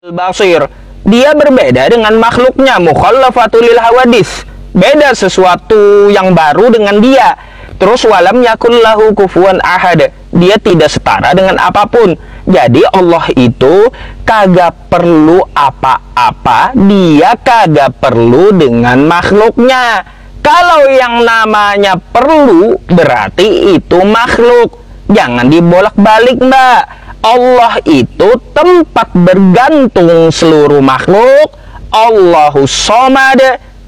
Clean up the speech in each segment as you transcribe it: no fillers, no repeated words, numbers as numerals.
Basir, dia berbeda dengan makhluknya, mukhallafatul lil hawadis, beda sesuatu yang baru dengan dia. Terus walam yakul lahu kufuwan ahad, dia tidak setara dengan apapun. Jadi Allah itu kagak perlu apa-apa, dia kagak perlu dengan makhluknya. Kalau yang namanya perlu berarti itu makhluk. Jangan dibolak-balik, Mbak. Allah itu tempat bergantung seluruh makhluk. Allahus Somad,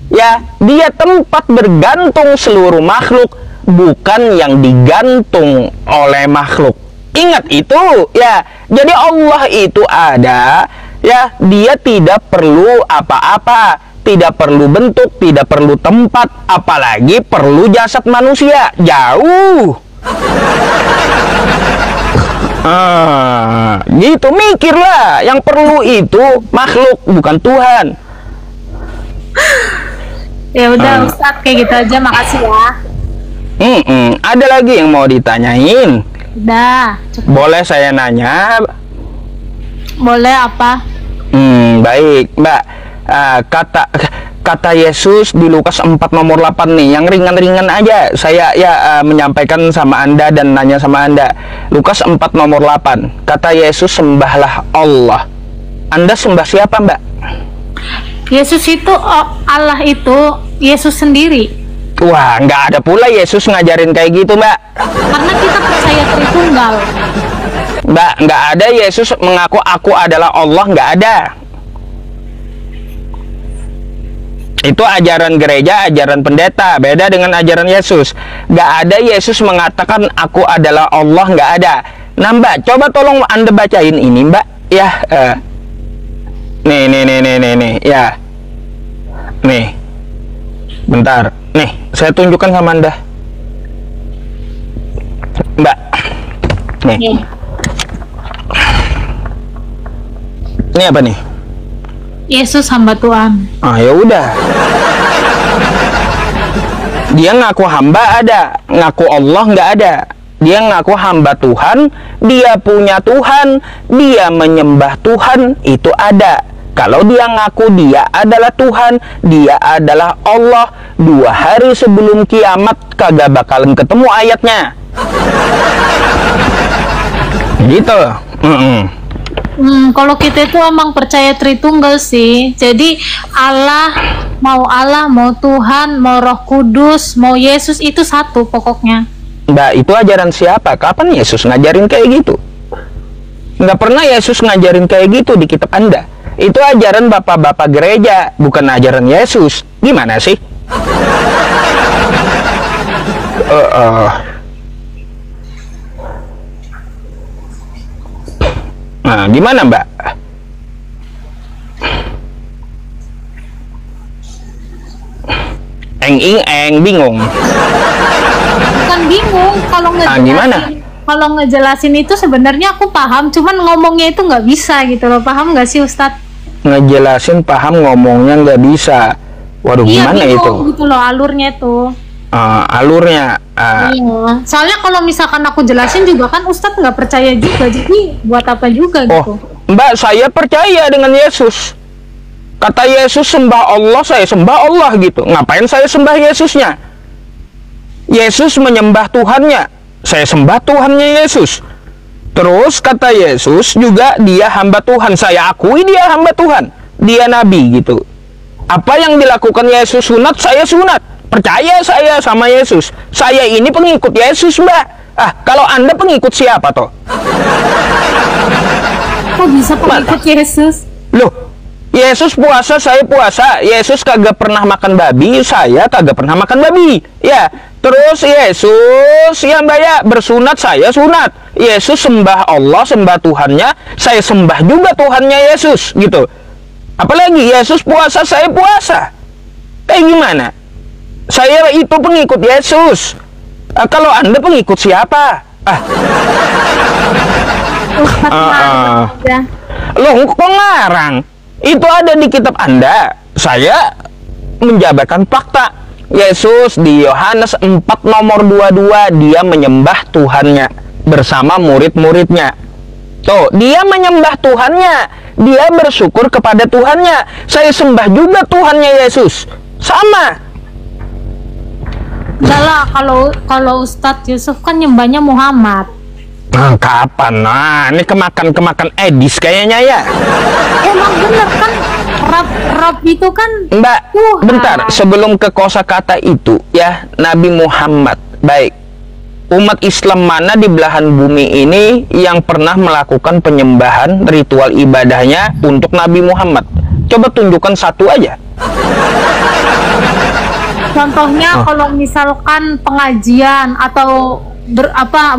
ya, dia tempat bergantung seluruh makhluk, bukan yang digantung oleh makhluk. Ingat itu, ya. Jadi Allah itu ada, ya, dia tidak perlu apa-apa, tidak perlu bentuk, tidak perlu tempat, apalagi perlu jasad manusia. Jauh. Gitu, mikirlah, yang perlu itu makhluk, bukan Tuhan. Ya udah Ustadz, kayak gitu aja, makasih ya. Ada lagi yang mau ditanyain? Udah, cukup. Boleh saya nanya? Boleh, apa? Baik, Mbak. Kata Yesus di Lukas 4 nomor 8 nih, yang ringan-ringan aja saya menyampaikan sama Anda dan nanya sama Anda. Lukas 4 nomor 8, kata Yesus, sembahlah Allah. Anda sembah siapa, Mbak? Yesus itu, Allah itu Yesus sendiri. Wah, nggak ada pula Yesus ngajarin kayak gitu, Mbak. Karena kita percaya Tritunggal. Mbak, nggak ada Yesus mengaku aku adalah Allah, nggak ada. Itu ajaran gereja, ajaran pendeta, beda dengan ajaran Yesus. Nggak ada Yesus mengatakan aku adalah Allah, nggak ada. Nah, Mbak, coba tolong Anda bacain ini, Mbak, ya. Nih, ya. Nih, bentar. Nih, saya tunjukkan sama Anda, Mbak. Nih. Ini apa nih? Yesus hamba Tuhan. Ya udah. Dia ngaku hamba ada, ngaku Allah nggak ada. Dia ngaku hamba Tuhan, dia punya Tuhan, dia menyembah Tuhan, itu ada. Kalau dia ngaku dia adalah Tuhan, dia adalah Allah, 2 hari sebelum kiamat kagak bakalan ketemu ayatnya. Gitu. Kalau kita itu emang percaya Tritunggal sih. Jadi Allah, mau Tuhan, mau Roh Kudus, mau Yesus, itu satu pokoknya. Mbak, itu ajaran siapa? Kapan Yesus ngajarin kayak gitu? Nggak pernah Yesus ngajarin kayak gitu di kitab Anda. Itu ajaran bapak-bapak gereja, bukan ajaran Yesus. Gimana sih? Nah, gimana, Mbak? Bingung. Bukan bingung, kalau ngejelasin. Gimana? Kalau ngejelasin itu sebenarnya aku paham, cuman ngomongnya itu nggak bisa gitu loh. Paham nggak sih, Ustadz? Ngejelasin paham, ngomongnya nggak bisa. Waduh, iya, gimana bingung, itu? Gitu loh alurnya itu. Alurnya. Iya. Soalnya kalau misalkan aku jelasin juga kan Ustadz nggak percaya juga, jadi buat apa juga gitu. Mbak, saya percaya dengan Yesus. Kata Yesus sembah Allah, saya sembah Allah gitu. Ngapain saya sembah Yesusnya? Yesus menyembah Tuhannya, saya sembah Tuhannya Yesus. Terus kata Yesus juga dia hamba Tuhan, saya akui dia hamba Tuhan, dia nabi gitu. Apa yang dilakukan Yesus sunat, saya sunat. Percaya saya sama Yesus. Saya ini pengikut Yesus, Mbak. Kalau Anda pengikut siapa toh? Kok bisa pengikut Yesus? Loh, Yesus puasa, saya puasa. Yesus kagak pernah makan babi, saya kagak pernah makan babi. Ya, terus Yesus, ya Mbak ya, bersunat, saya sunat. Yesus sembah Allah, sembah Tuhannya, saya sembah juga Tuhannya Yesus, gitu. Apalagi Yesus puasa, saya puasa. Kayak gimana? Saya itu pengikut Yesus. Kalau Anda pengikut siapa? Loh, kok ngarang? Itu ada di kitab Anda. Saya menjabarkan fakta. Yesus di Yohanes 4 nomor 22, dia menyembah Tuhannya bersama murid-muridnya. Tuh, dia menyembah Tuhannya. Dia bersyukur kepada Tuhannya. Saya sembah juga Tuhannya Yesus. Sama. Enggak lah, kalau Ustadz Yusuf kan nyembahnya Muhammad. Nah, kapan? Nah, ini kemakan edis kayaknya ya. Emang bener kan, Rob itu kan Mbak, Tuhan. bentar, sebelum ke kosakata itu ya, Nabi Muhammad. Baik. Umat Islam mana di belahan bumi ini yang pernah melakukan penyembahan ritual ibadahnya untuk Nabi Muhammad? Coba tunjukkan satu aja. Contohnya kalau misalkan pengajian atau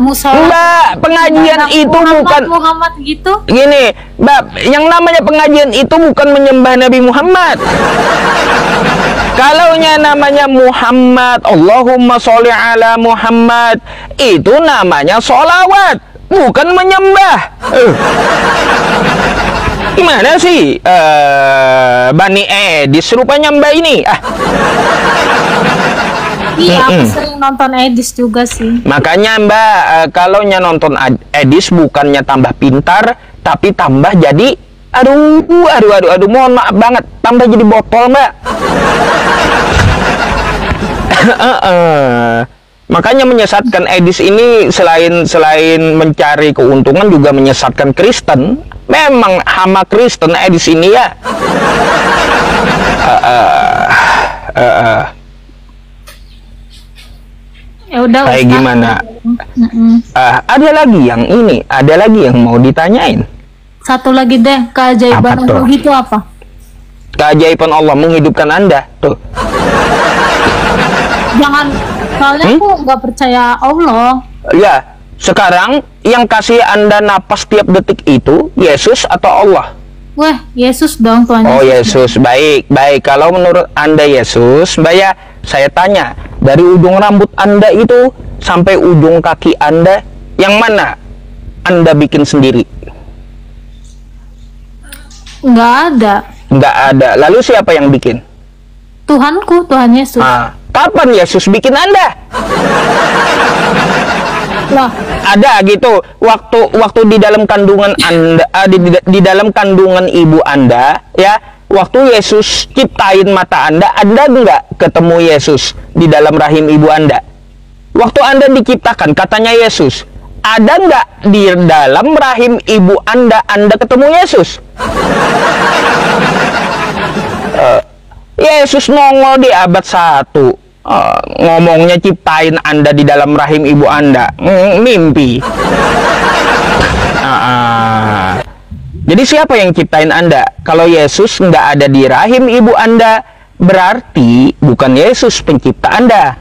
musola. Mbak, pengajian itu bukan Muhammad gitu. Gini, Mbak, yang namanya pengajian itu bukan menyembah Nabi Muhammad. Kalaunya namanya Muhammad, Allahumma sholli ala Muhammad, itu namanya sholawat, bukan menyembah. Gimana sih Bani Edis rupanya Mbak ini? Iya, aku sering nonton Edis juga sih. Makanya Mbak, kalau nonton Edis bukannya tambah pintar, tapi tambah jadi, aduh, mohon maaf banget, tambah jadi botol Mbak. Makanya menyesatkan Edis ini selain mencari keuntungan juga menyesatkan Kristen. Memang hama Kristen Edis ini ya. Ya udah. Kayak gimana? Ada lagi yang mau ditanyain. Satu lagi deh, keajaiban Allah itu apa? Keajaiban Allah menghidupkan Anda tuh. Jangan, soalnya aku nggak percaya Allah. Ya, sekarang yang kasih Anda napas tiap detik itu Yesus atau Allah? Wah, Yesus dong, Tuhan. Oh, Yesus. Baik. Kalau menurut Anda Yesus, Mbak ya, saya tanya, dari ujung rambut Anda itu sampai ujung kaki Anda, yang mana Anda bikin sendiri? Nggak ada. Nggak ada. Lalu siapa yang bikin? Tuhanku, Tuhan Yesus. Kapan Yesus bikin Anda? Lah, ada gitu waktu di dalam kandungan Anda, di dalam kandungan ibu Anda ya, waktu Yesus ciptain mata Anda, ada nggak ketemu Yesus di dalam rahim ibu Anda? Waktu Anda diciptakan, katanya Yesus, ada nggak di dalam rahim ibu Anda ketemu Yesus? Yesus nongol di abad 1. Ngomongnya ciptain Anda di dalam rahim ibu Anda, mimpi. Jadi siapa yang ciptain Anda? Kalau Yesus nggak ada di rahim ibu Anda, berarti bukan Yesus pencipta Anda.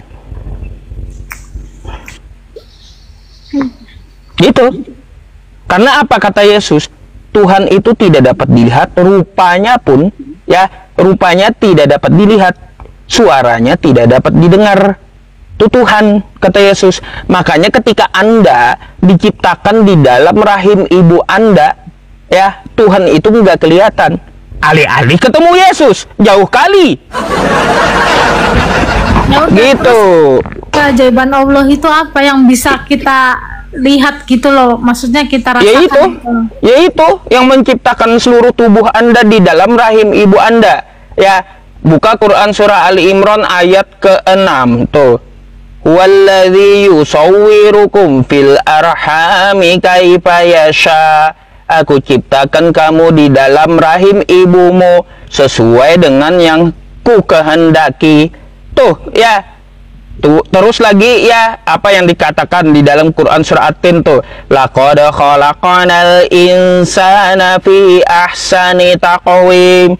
Gitu. Karena apa kata Yesus? Tuhan itu tidak dapat dilihat, rupanya pun ya, rupanya tidak dapat dilihat, suaranya tidak dapat didengar. Itu Tuhan, kata Yesus. Makanya ketika Anda diciptakan di dalam rahim ibu Anda, ya, Tuhan itu nggak kelihatan. Alih-alih ketemu Yesus, jauh kali. Gitu. Keajaiban Allah itu apa yang bisa kita lihat gitu loh, maksudnya kita rasakan. Yaitu yang menciptakan seluruh tubuh Anda di dalam rahim ibu Anda. Ya, buka Quran surah Ali Imran ayat ke-6 tuh. Walladzi yusawwirukum fil arhami kaifa yasha. Aku ciptakan kamu di dalam rahim ibumu sesuai dengan yang ku kehendaki. Tuh, ya. Tuh, terus lagi ya, apa yang dikatakan di dalam Quran surah At-Tin tuh, laqad khalaqanal insana fi ahsani taqwim.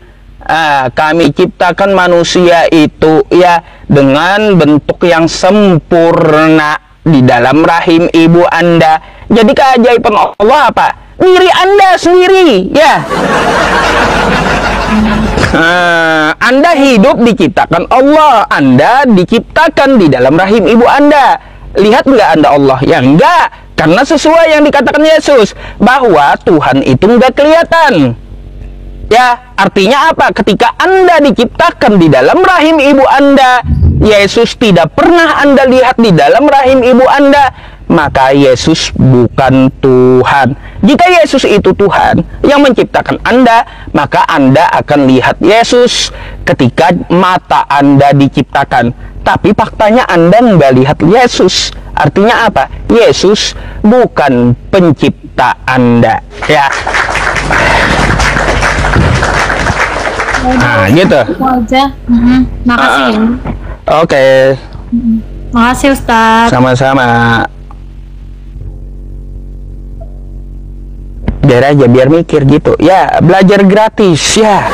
Kami ciptakan manusia itu ya dengan bentuk yang sempurna di dalam rahim ibu Anda. Jadi keajaiban Allah apa? Diri Anda sendiri ya. Anda hidup diciptakan Allah, Anda diciptakan di dalam rahim ibu Anda. Lihat nggak Anda Allah? Ya enggak, karena sesuai yang dikatakan Yesus, bahwa Tuhan itu nggak kelihatan. Ya, artinya apa? Ketika Anda diciptakan di dalam rahim ibu Anda, Yesus tidak pernah Anda lihat di dalam rahim ibu Anda. maka Yesus bukan Tuhan. Jika Yesus itu Tuhan yang menciptakan Anda, maka Anda akan lihat Yesus ketika mata Anda diciptakan. Tapi faktanya Anda nggak lihat Yesus. Artinya apa? Yesus bukan pencipta Anda. Ya. Nah, gitu. Itu aja. Makasih. Oke. Makasih Ustaz. Sama-sama. Biar aja, biar mikir gitu. Ya, belajar gratis ya.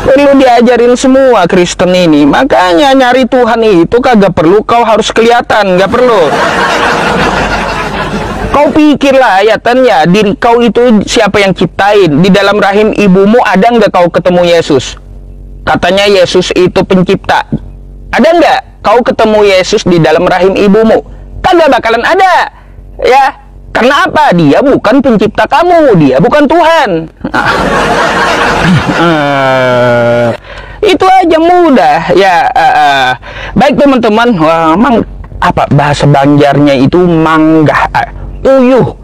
Perlu diajarin semua Kristen ini. Makanya nyari Tuhan itu kagak perlu kau harus kelihatan, nggak perlu. Kau pikirlah ya diri kau itu siapa yang ciptain? Di dalam rahim ibumu ada nggak kau ketemu Yesus? Katanya Yesus itu pencipta. Ada nggak kau ketemu Yesus di dalam rahim ibumu? Kagak bakalan ada. Ya, karena apa? Dia bukan pencipta kamu, dia bukan Tuhan. Itu aja mudah ya. Baik teman-teman, emang apa bahasa Banjarnya itu manggah, uyuh,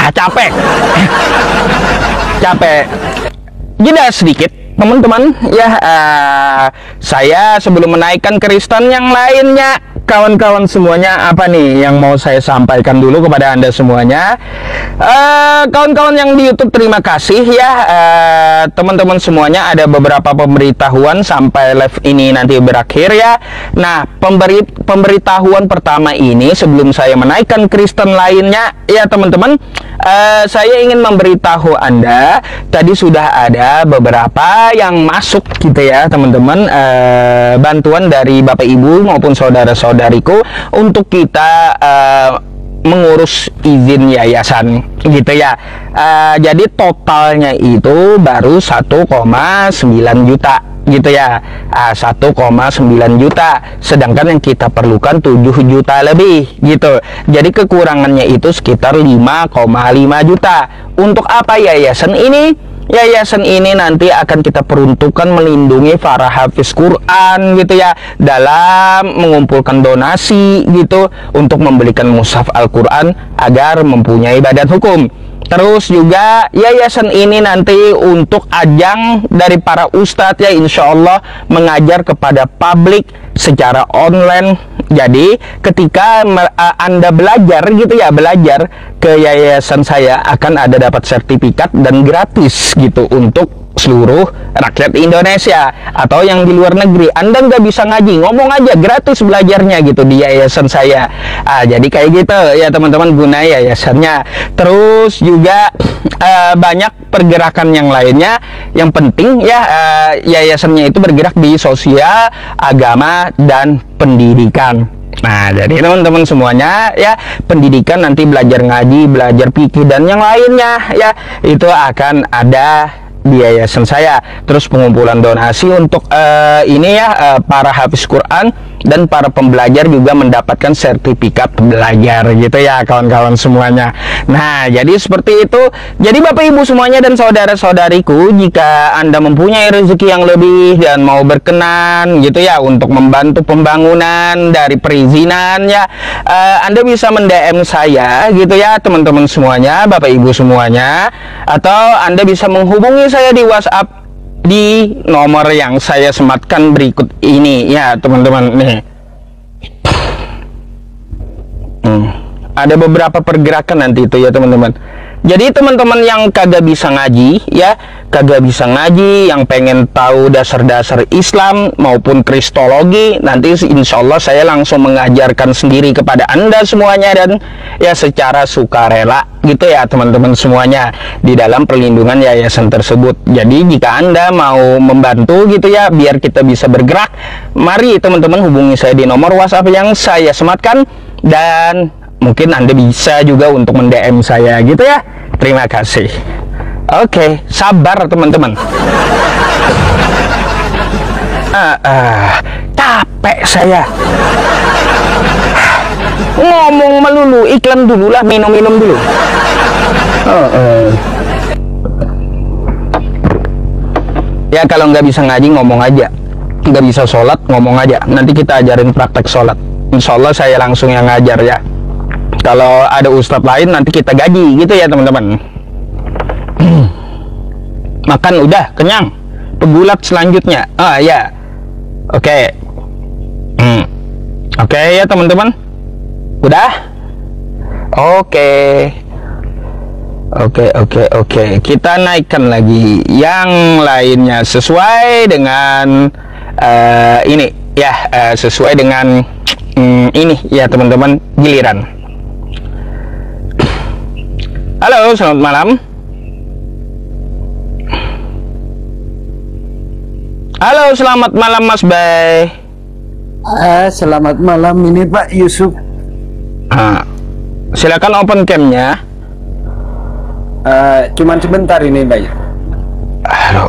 capek. Capek. Jeda sedikit teman-teman ya. Saya sebelum menaikkan Kristen yang lainnya, kawan-kawan semuanya, apa nih yang mau saya sampaikan dulu kepada Anda semuanya. Kawan-kawan yang di YouTube, terima kasih ya. Teman-teman semuanya, ada beberapa pemberitahuan sampai live ini nanti berakhir ya. Nah, pemberitahuan pertama ini sebelum saya menaikkan Kristen lainnya ya teman-teman, saya ingin memberitahu Anda, tadi sudah ada beberapa yang masuk gitu ya teman-teman, bantuan dari Bapak Ibu maupun saudara-saudariku untuk kita mengurus izin yayasan gitu ya. Jadi totalnya itu baru 1,9 juta gitu ya. 1,9 juta, sedangkan yang kita perlukan 7 juta lebih gitu. Jadi kekurangannya itu sekitar 5,5 juta. Untuk apa yayasan ini? Yayasan ini nanti akan kita peruntukkan melindungi para hafiz Quran gitu ya, dalam mengumpulkan donasi gitu untuk membelikan mushaf Al-Quran agar mempunyai badan hukum. Terus juga yayasan ini nanti untuk ajang dari para ustadz ya, insya Allah mengajar kepada publik secara online. Jadi ketika Anda belajar gitu ya, belajar ke yayasan saya, akan ada dapat sertifikat dan gratis gitu untuk seluruh rakyat Indonesia atau yang di luar negeri. Anda nggak bisa ngaji, ngomong aja, gratis belajarnya gitu di yayasan saya. Jadi kayak gitu ya teman-teman, guna yayasannya. Terus juga banyak pergerakan yang lainnya yang penting ya. Yayasannya itu bergerak di sosial, agama, dan pendidikan. Nah, jadi teman-teman semuanya ya, pendidikan nanti belajar ngaji, belajar fikih, dan yang lainnya ya, itu akan ada di yayasan saya. Terus pengumpulan donasi untuk ini ya, para hafiz Quran dan para pembelajar juga mendapatkan sertifikat belajar gitu ya kawan-kawan semuanya. Nah, jadi seperti itu. Jadi Bapak Ibu semuanya dan saudara-saudariku, jika Anda mempunyai rezeki yang lebih dan mau berkenan gitu ya untuk membantu pembangunan dari perizinan ya, Anda bisa mend-DM saya gitu ya teman-teman semuanya, Bapak Ibu semuanya, atau Anda bisa menghubungi saya di WhatsApp di nomor yang saya sematkan berikut ini ya teman-teman nih. Ada beberapa pergerakan nanti itu ya teman-teman. Jadi teman-teman yang kagak bisa ngaji ya, kagak bisa ngaji, yang pengen tahu dasar-dasar Islam maupun Kristologi, nanti insya Allah saya langsung mengajarkan sendiri kepada Anda semuanya, dan ya secara sukarela gitu ya teman-teman semuanya, di dalam perlindungan yayasan tersebut. Jadi jika Anda mau membantu gitu ya, biar kita bisa bergerak, mari teman-teman hubungi saya di nomor WhatsApp yang saya sematkan, dan mungkin Anda bisa juga untuk mend-DM saya gitu ya. Terima kasih. Oke, sabar teman-teman. Capek saya. Ngomong melulu, iklan dulu lah, minum-minum dulu. Ya kalau nggak bisa ngaji ngomong aja, nggak bisa sholat ngomong aja. Nanti kita ajarin praktek sholat Insya Allah saya langsung yang ngajar ya. Kalau ada ustadz lain nanti kita gaji gitu ya teman-teman. Makan udah kenyang. Pegulat selanjutnya. Ah ya. Oke. Oke ya teman-teman. Udah. Oke. Oke. Kita naikkan lagi yang lainnya sesuai dengan ini ya, sesuai dengan ini ya teman-teman, giliran. Halo, selamat malam. Halo, selamat malam Mas Bay. Selamat malam, ini Pak Yusuf. Silakan open cam-nya. Cuman sebentar ini Mbak.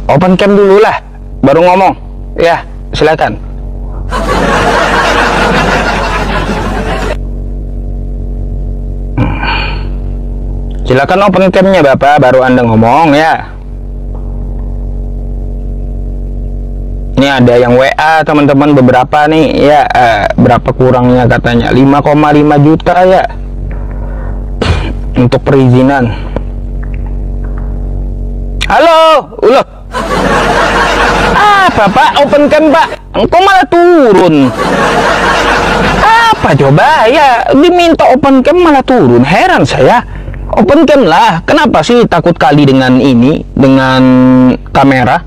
Open cam dulu lah, baru ngomong. Ya, silakan. Silakan open cam-nya Bapak, baru Anda ngomong ya. Ini ada yang WA teman-teman beberapa nih ya, berapa kurangnya katanya 5,5 juta ya untuk perizinan. Halo, ulah. Bapak open cam Pak, engkau malah turun. Apa coba ya, diminta open cam malah turun, heran saya. Open cam lah, kenapa sih takut kali dengan ini, dengan kamera?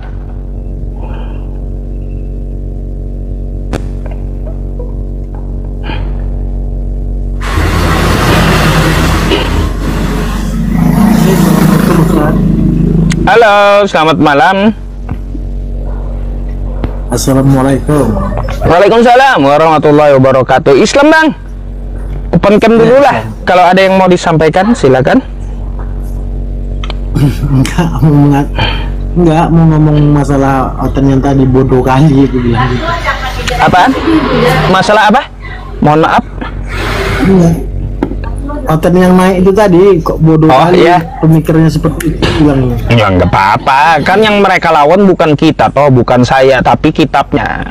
Halo, selamat malam. Assalamualaikum. Waalaikumsalam warahmatullahi wabarakatuh. Islam Bang, open cam dulu lah. Kalau ada yang mau disampaikan silakan. Enggak mau ngomong masalah ternyata tadi bodoh kali itu bilang gitu. Apa? Masalah apa? Mohon maaf. Oten yang naik itu tadi kok bodoh kali, iya. Pemikirannya seperti itu bilang. Ya nggak apa-apa, kan yang mereka lawan bukan kita toh, bukan saya, tapi kitabnya.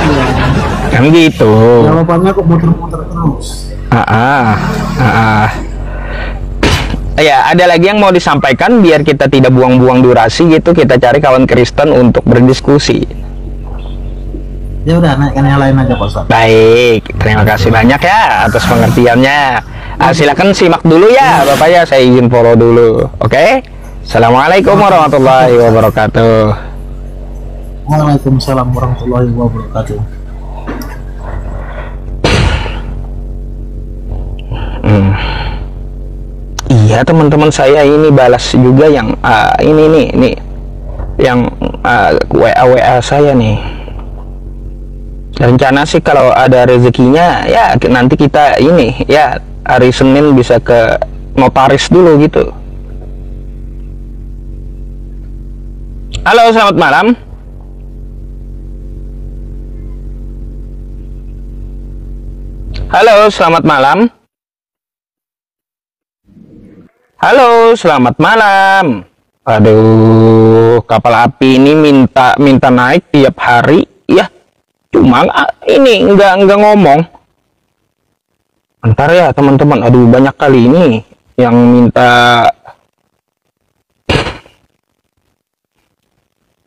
Iya. Kan gitu. Jawabannya kok muter-muter terus. Ya, ada lagi yang mau disampaikan biar kita tidak buang-buang durasi gitu, kita cari kawan Kristen untuk berdiskusi. Ya udah, naikkan yang lain aja Pak Ustaz. Baik, terima kasih banyak ya atas pengertiannya. Silakan simak dulu ya Bapak ya, saya izin follow dulu. Oke? Assalamualaikum warahmatullahi wabarakatuh. Waalaikumsalam warahmatullahi wabarakatuh. Iya teman-teman, saya ini balas juga yang ini nih yang WA saya nih. Rencana sih kalau ada rezekinya ya nanti kita ini ya hari Senin bisa ke notaris dulu gitu. Halo, selamat malam. Halo, selamat malam. Halo, selamat malam. Aduh, kapal api ini minta naik tiap hari ya. Cuma ini nggak ngomong. Ntar ya teman-teman, aduh banyak kali ini yang minta.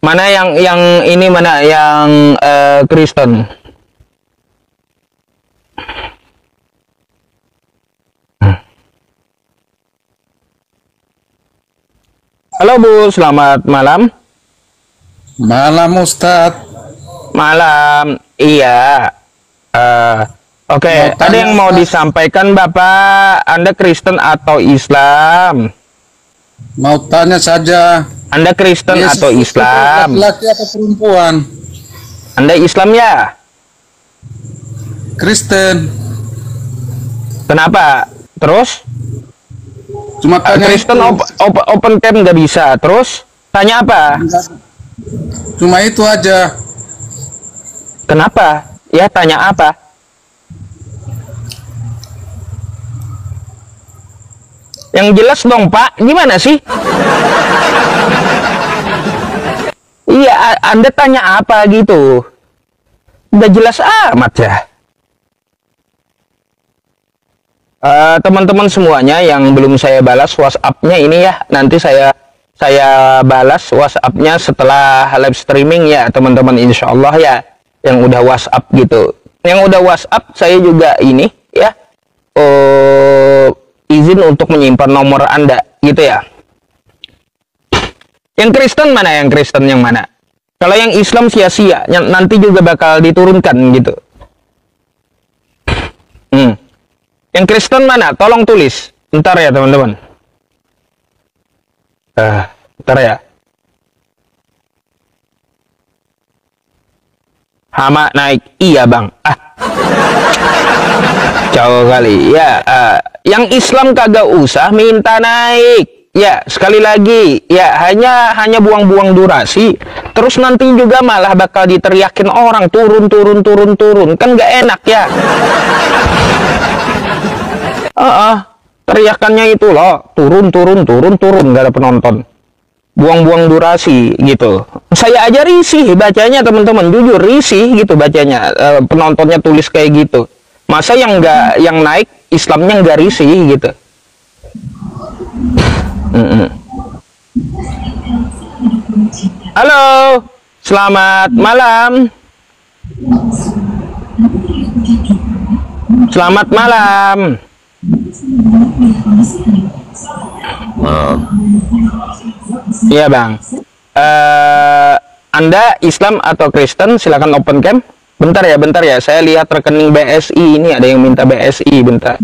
Mana yang ini, mana yang Kristen? Halo Bu, selamat malam. Malam Ustadz. Malam, iya. Oke, ada yang mau disampaikan Bapak? Anda Kristen atau Islam? Mau tanya saja. Anda Kristen atau Islam? Laki-laki atau perempuan? Anda Islam ya? Kristen. Kenapa? Terus? Cuma tanya Kristen itu. open cam nggak bisa. Terus? Tanya apa? Cuma itu aja. Kenapa? Ya, tanya apa? Yang jelas dong Pak, gimana sih? Iya, Anda tanya apa gitu? Udah jelas amat ya. Teman-teman semuanya yang belum saya balas WhatsApp-nya ini ya, nanti saya balas WhatsApp-nya setelah live streaming ya teman-teman, insya Allah ya, yang udah WhatsApp gitu. Yang udah WhatsApp saya juga ini ya, izin untuk menyimpan nomor Anda gitu ya. Yang Kristen mana? Yang Kristen yang mana? Kalau yang Islam sia-sia, nanti juga bakal diturunkan gitu. Yang Kristen mana? Tolong tulis. Ntar ya teman-teman. Ntar ya. Hama naik. Iya bang. Jauh kali. Ya. Yang Islam kagak usah minta naik. Ya, sekali lagi, ya hanya buang-buang durasi. Terus nanti juga malah bakal diteriakin orang turun. Kan nggak enak ya. Teriakannya itu loh, turun, nggak ada penonton. Buang-buang durasi gitu. Saya aja risih bacanya teman-teman, jujur risih gitu bacanya. Penontonnya tulis kayak gitu. Masa yang naik Islamnya nggak risih gitu. Halo, selamat malam. Selamat malam. Iya bang. Anda Islam atau Kristen? Silakan open cam. Bentar ya. Saya lihat rekening BSI ini, ada yang minta BSI. Bentar.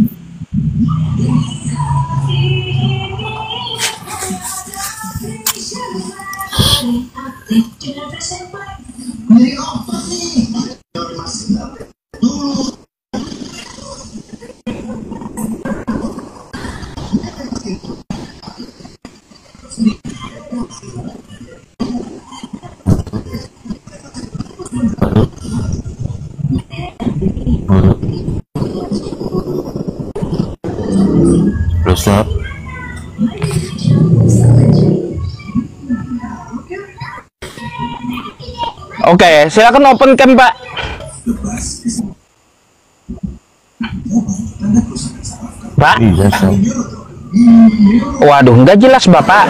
Oke, silakan open cam, Pak. Pak? Waduh, nggak jelas, Bapak.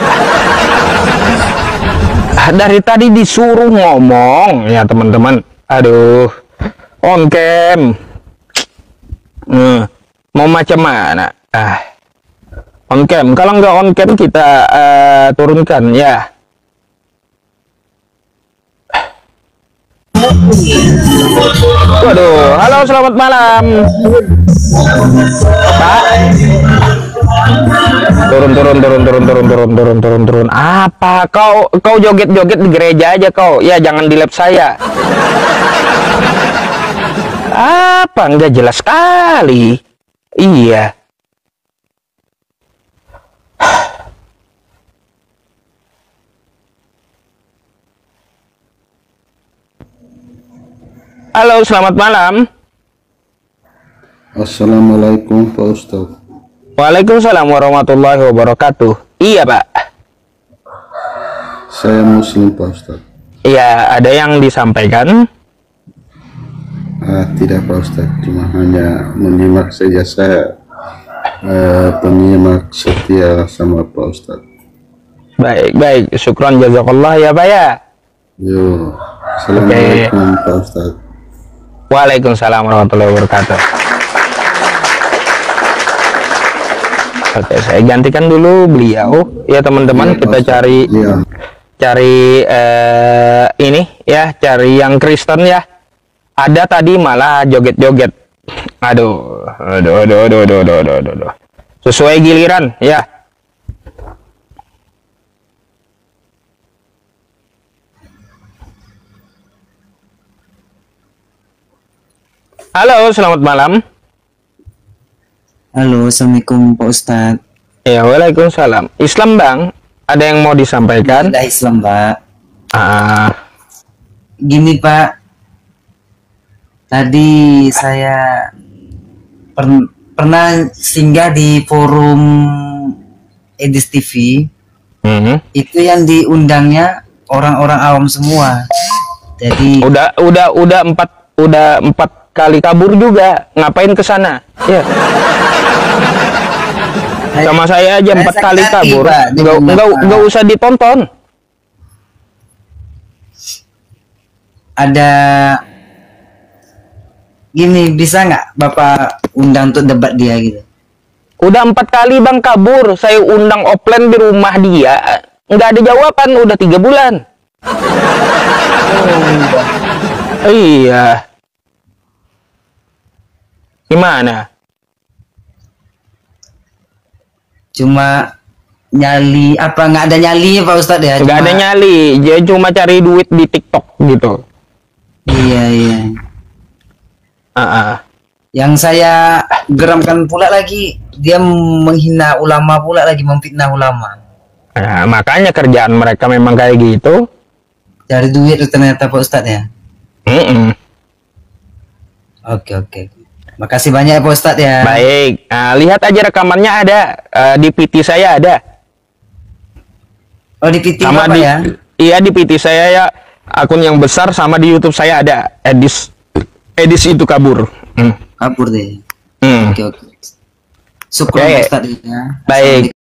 Dari tadi disuruh ngomong, ya teman-teman. Aduh, on cam. Mau macam mana? On cam. Kalau nggak on cam kita turunkan, ya. Waduh, halo selamat malam. Pak. Turun. Apa kau joget-joget di gereja aja kau? Ya jangan di lab saya. Apa nggak jelas sekali. Iya. Halo, selamat malam. Assalamualaikum Pak Ustadz. Waalaikumsalam warahmatullahi wabarakatuh. Iya Pak. Saya Muslim Pak Ustadz. Iya, ada yang disampaikan? Tidak Pak Ustadz, cuma hanya menyimak saja. Saya penyimak setia sama Pak Ustadz. Baik, syukron jazakallah ya Pak ya. Yo, assalamualaikum Pak Ustadz. Waalaikumsalam warahmatullahi wabarakatuh. Oke, saya gantikan dulu beliau ya teman-teman. Kita cari ini ya, cari yang Kristen ya. Ada tadi malah joget-joget. Aduh. Sesuai giliran ya. Halo, selamat malam. Halo, assalamualaikum Pak Ustadz. Ya, waalaikumsalam. Islam bang, ada yang mau disampaikan? Tidak Islam Pak. Gini Pak, tadi saya pernah singgah di forum Edis TV. Itu yang diundangnya orang-orang awam semua. Jadi udah udah 4 kali kabur juga. Ngapain ke sana? Ya. Sama saya aja 4 kali kabur. Nggak usah ditonton. Ada gini, bisa nggak Bapak undang untuk debat dia gitu? Udah 4 kali Bang kabur. Saya undang offline di rumah dia. Nggak ada jawaban. Udah 3 bulan. Iya. Gimana? Cuma nyali apa, nggak ada nyali Pak Ustadz ya? Nggak ada nyali. Dia cuma cari duit di TikTok gitu. Iya. Yang saya geramkan pula lagi, dia menghina ulama pula lagi, memfitnah ulama. Nah, makanya kerjaan mereka memang kayak gitu. Cari duit ternyata Pak Ustadz ya. Oke. Makasih banyak ya Pak Ustadz ya. Baik. Nah, lihat aja rekamannya ada di PT saya ada. Oh, di PT sama Bapak di, ya? Iya, di PT saya ya, akun yang besar, sama di YouTube saya ada. Edis itu kabur. Kabur deh. Oke. Syukran Pak Ustadz ya. Baik.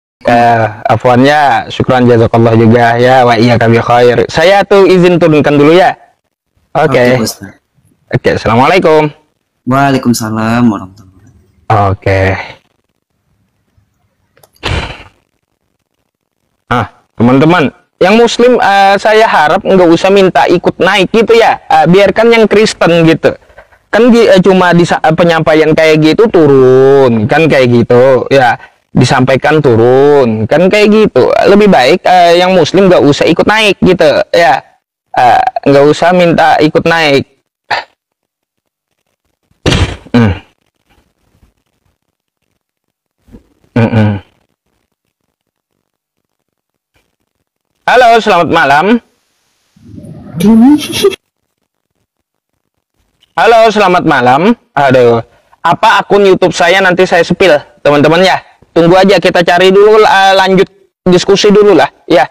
Afwannya, syukran jazakallah juga ya, wa iya kami khair. Saya tuh izin turunkan dulu ya. Oke. Oke, assalamualaikum. Waalaikumsalam warahmatullahi wabarakatuh. Oke. Teman-teman, yang Muslim saya harap nggak usah minta ikut naik gitu ya. Biarkan yang Kristen gitu. Kan cuma di penyampaian kayak gitu turun, kan kayak gitu ya. Disampaikan turun, kan kayak gitu. Lebih baik yang Muslim nggak usah ikut naik gitu ya. Nggak usah minta ikut naik. Halo, selamat malam. Halo, selamat malam. Aduh, apa akun YouTube saya nanti saya sepil, teman-teman ya. Tunggu aja, kita cari dulu, lanjut diskusi dulu lah, ya.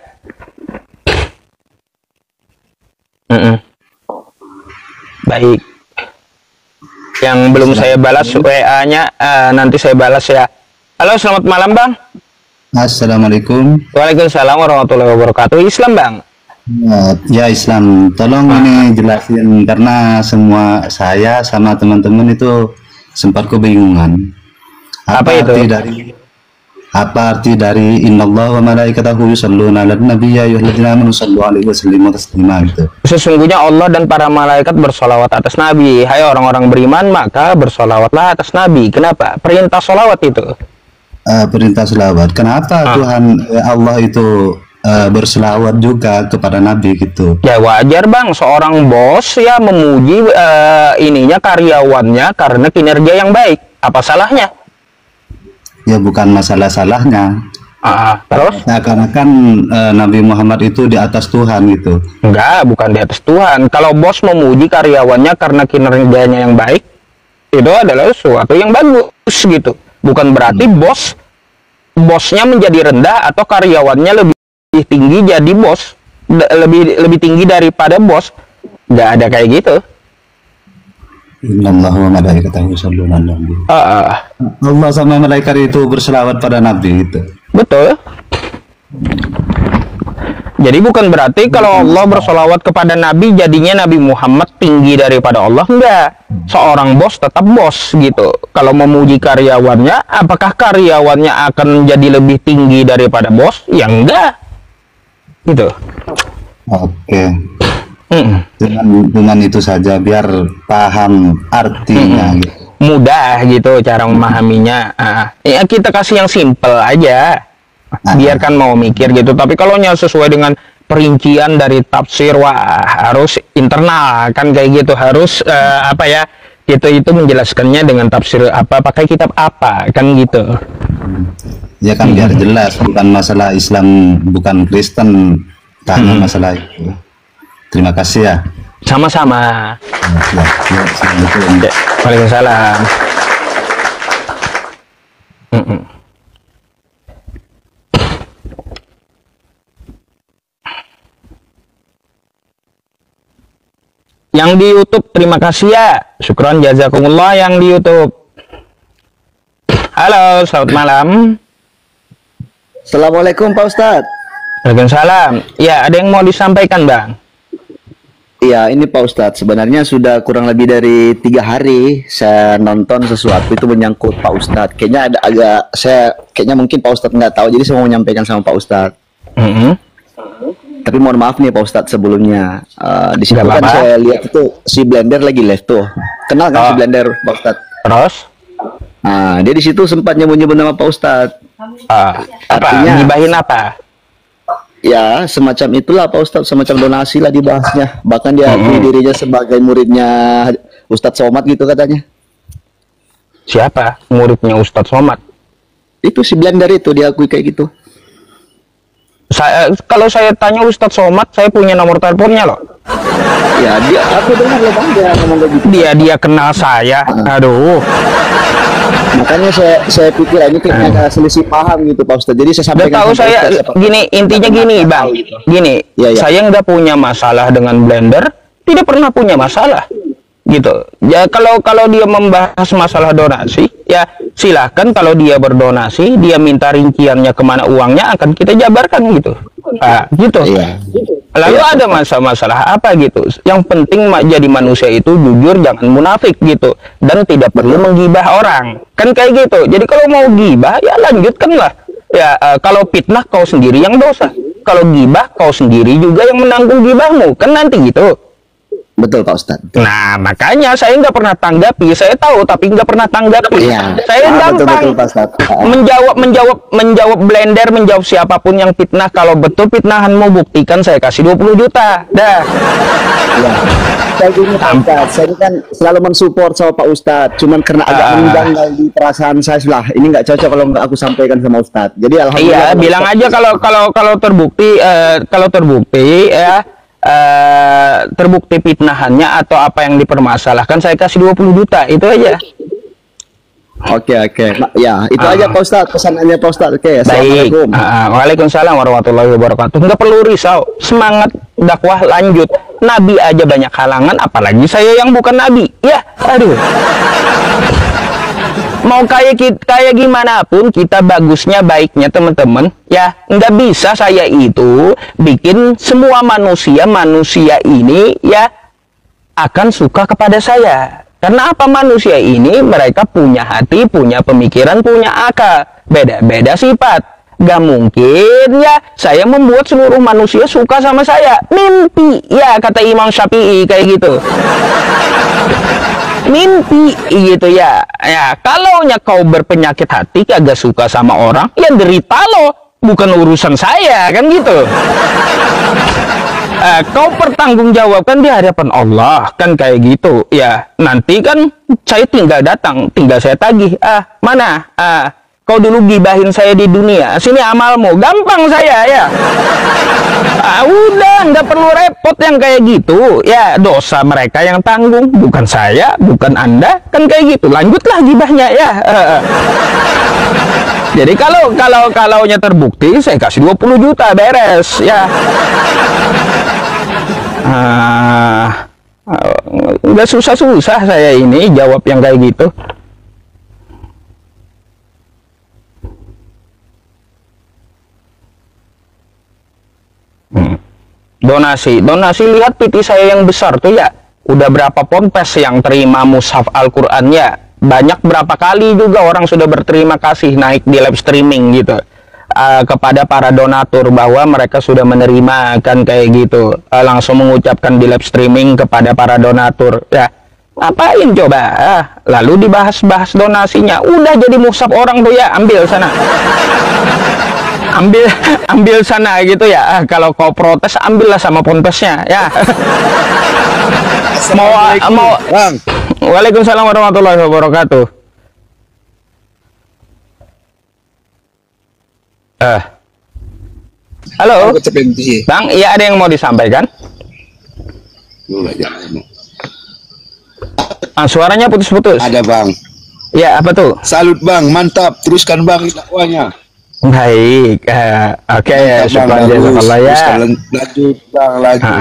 Baik. Yang belum saya balas WA-nya, nanti saya balas ya. Halo, selamat malam Bang. Assalamualaikum. Waalaikumsalam warahmatullahi wabarakatuh. Islam Bang? Ya Islam. Tolong ini jelasin, karena semua saya sama teman-teman itu sempat kebingungan. Apa itu? Apa arti dari innallaha wa malaikatahu yusholluna 'alan nabi ya ayyuhalladzina amanu shallu 'alaihi wa sallimu taslima gitu. Sesungguhnya Allah dan para malaikat bersolawat atas Nabi. Hai orang-orang beriman, maka bersolawatlah atas Nabi. Kenapa? Perintah solawat itu. Perintah selawat. Kenapa Tuhan Allah itu berselawat juga kepada Nabi gitu? Ya wajar Bang, seorang bos ya memuji karyawannya karena kinerja yang baik. Apa salahnya? Ya bukan masalah salahnya. Terus? Nah, karena kan Nabi Muhammad itu di atas Tuhan gitu. Enggak, bukan di atas Tuhan. Kalau bos memuji karyawannya karena kinerjanya yang baik, itu adalah sesuatu yang bagus gitu. Bukan berarti bosnya menjadi rendah atau karyawannya lebih tinggi jadi bos, lebih tinggi daripada bos. Nggak ada kayak gitu. Innallaha wa malaikatahu yusholluna 'alan nabi. Allah sama malaikat itu berselawat pada Nabi itu. Betul. Jadi bukan berarti kalau Allah bersolawat kepada Nabi jadinya Nabi Muhammad tinggi daripada Allah. Enggak. Seorang bos tetap bos gitu. Kalau memuji karyawannya, apakah karyawannya akan jadi lebih tinggi daripada bos? Ya enggak. Gitu. Oke. Dengan itu saja biar paham artinya gitu. Mudah gitu cara memahaminya. Ya kita kasih yang simple aja. Biarkan mau mikir gitu. Tapi kalau sesuai dengan perincian dari tafsir, wah harus internal kan kayak gitu. Harus gitu itu menjelaskannya dengan tafsir apa, pakai kitab apa kan gitu. Ya kan biar jelas, bukan masalah Islam bukan Kristen, tanya masalah itu. Terima kasih ya. Sama-sama. Assalamualaikum. Waalaikumsalam. Yang di YouTube terima kasih ya. Syukron jazakumullah yang di YouTube. Halo, selamat malam. Assalamualaikum Pak Ustadz. Waalaikumsalam. Ya, ada yang mau disampaikan, Bang? Iya, ini Pak Ustadz. Sebenarnya sudah kurang lebih dari 3 hari saya nonton sesuatu itu menyangkut Pak Ustadz. Kayaknya kayaknya mungkin Pak Ustadz nggak tahu, jadi saya mau menyampaikan sama Pak Ustadz. Tapi mohon maaf nih Pak Ustadz sebelumnya. Di situ kan saya lihat itu si Blender lagi live tuh. Kenal kan si Blender Pak Ustadz? Terus? Nah, dia di situ sempat nyebut-nyebut nama Pak Ustadz. Apa? Artinya, Gibahin apa? ya, semacam itulah Pak Ustadz, semacam donasi lah dibahasnya. Bahkan dia akui dirinya sebagai muridnya Ustadz Somad gitu katanya. Siapa muridnya Ustadz Somad? Itu si Blender itu diakui kayak gitu. Kalau saya tanya Ustadz Somad, saya punya nomor teleponnya loh. Ya, aku dengar loh Bang, dia ngomong kayak gitu. Dia kenal saya. Aduh. Makanya saya pikir ini kayaknya selisih paham gitu Pak Ustadz. Jadi saya Udah sampaikan tahu sama saya Ustadz, gini, intinya gini Bang. Gini, Ya. saya nggak punya masalah dengan Blender, tidak pernah punya masalah. Gitu. Ya kalau dia membahas masalah donasi, ya silahkan. Kalau dia berdonasi, dia minta rinciannya kemana uangnya akan kita jabarkan gitu. Gitu. Iya. Lalu ada masalah apa gitu. Yang penting jadi manusia itu jujur, jangan munafik gitu, dan tidak perlu menggibah orang. Kan kayak gitu. Jadi kalau mau gibah ya lanjutkanlah. Ya kalau fitnah kau sendiri yang dosa. Kalau gibah kau sendiri juga yang menanggung gibahmu. Kan nanti gitu. Betul Pak Ustadz. Nah makanya saya nggak pernah tanggapi. Saya tahu tapi nggak pernah tanggapi. Iya. Saya gampang Betul Pak Ustadz. menjawab Blender, menjawab siapapun yang fitnah. Kalau betul fitnahanmu, buktikan, saya kasih 20 juta. Dah. Ya. Saya gini Pak Ustadz, saya ini kan selalu mensupport sama Pak Ustadz. Cuman karena agak menjanggal di perasaan saya lah. Ini nggak cocok kalau nggak aku sampaikan sama Ustadz. Jadi alhamdulillah. Iya, bilang aja kalau terbukti ya. Terbukti fitnahannya atau apa yang dipermasalahkan, saya kasih 20 juta, itu aja. Oke. Ya, itu aja Pak Ustadz, pesanannya Pak Ustadz. Oke, Baik. Assalamualaikum. Waalaikumsalam warahmatullahi wabarakatuh. Nggak perlu risau, semangat dakwah lanjut. Nabi aja banyak halangan, apalagi saya yang bukan nabi. Ya, aduh. Mau kayak gimana pun kita bagusnya baiknya teman-teman ya, nggak bisa saya itu bikin semua manusia ini ya akan suka kepada saya. Karena apa? Manusia ini mereka punya hati, punya pemikiran, punya akal, beda-beda sifat. Gak mungkin ya saya membuat seluruh manusia suka sama saya. Mimpi ya, kata Imam Syafi'i kayak gitu. Mimpi gitu ya. Ya, kalaunya kau berpenyakit hati kagak suka sama orang, ya derita lo, bukan urusan saya, kan gitu. Kau pertanggungjawabkan di hadapan Allah, kan kayak gitu. Ya, nanti kan saya tinggal datang, tinggal saya tagih. Mana? Kau dulu gibahin saya di dunia, sini amalmu, gampang saya ya. Udah, nggak perlu repot yang kayak gitu. Ya, dosa mereka yang tanggung, bukan saya, bukan Anda, kan kayak gitu. Lanjutlah gibahnya ya. Jadi kalaunya terbukti, saya kasih 20 juta beres ya. Nggak susah-susah saya ini jawab yang kayak gitu. Donasi lihat PT saya yang besar tuh ya, udah berapa ponpes yang terima mushaf Al-Qur'annya, banyak berapa kali juga orang sudah berterima kasih naik di live streaming gitu kepada para donatur bahwa mereka sudah menerima, kan kayak gitu. Langsung mengucapkan di live streaming kepada para donatur ya. Ngapain coba? Lalu dibahas-bahas donasinya, udah jadi mushaf orang tuh ya, ambil sana. ambil sana gitu ya. Kalau kau protes, ambillah sama ponpesnya ya. mau Bang. Waalaikumsalam warahmatullahi wabarakatuh. Halo Bang, iya ada yang mau disampaikan? Suaranya putus-putus. Ada Bang. Ya, apa tuh? Salut Bang, mantap. Teruskan Bang dakwanya. Baik, oke ya, syukur jazakallah ya. Lanjut Bang, lanjut.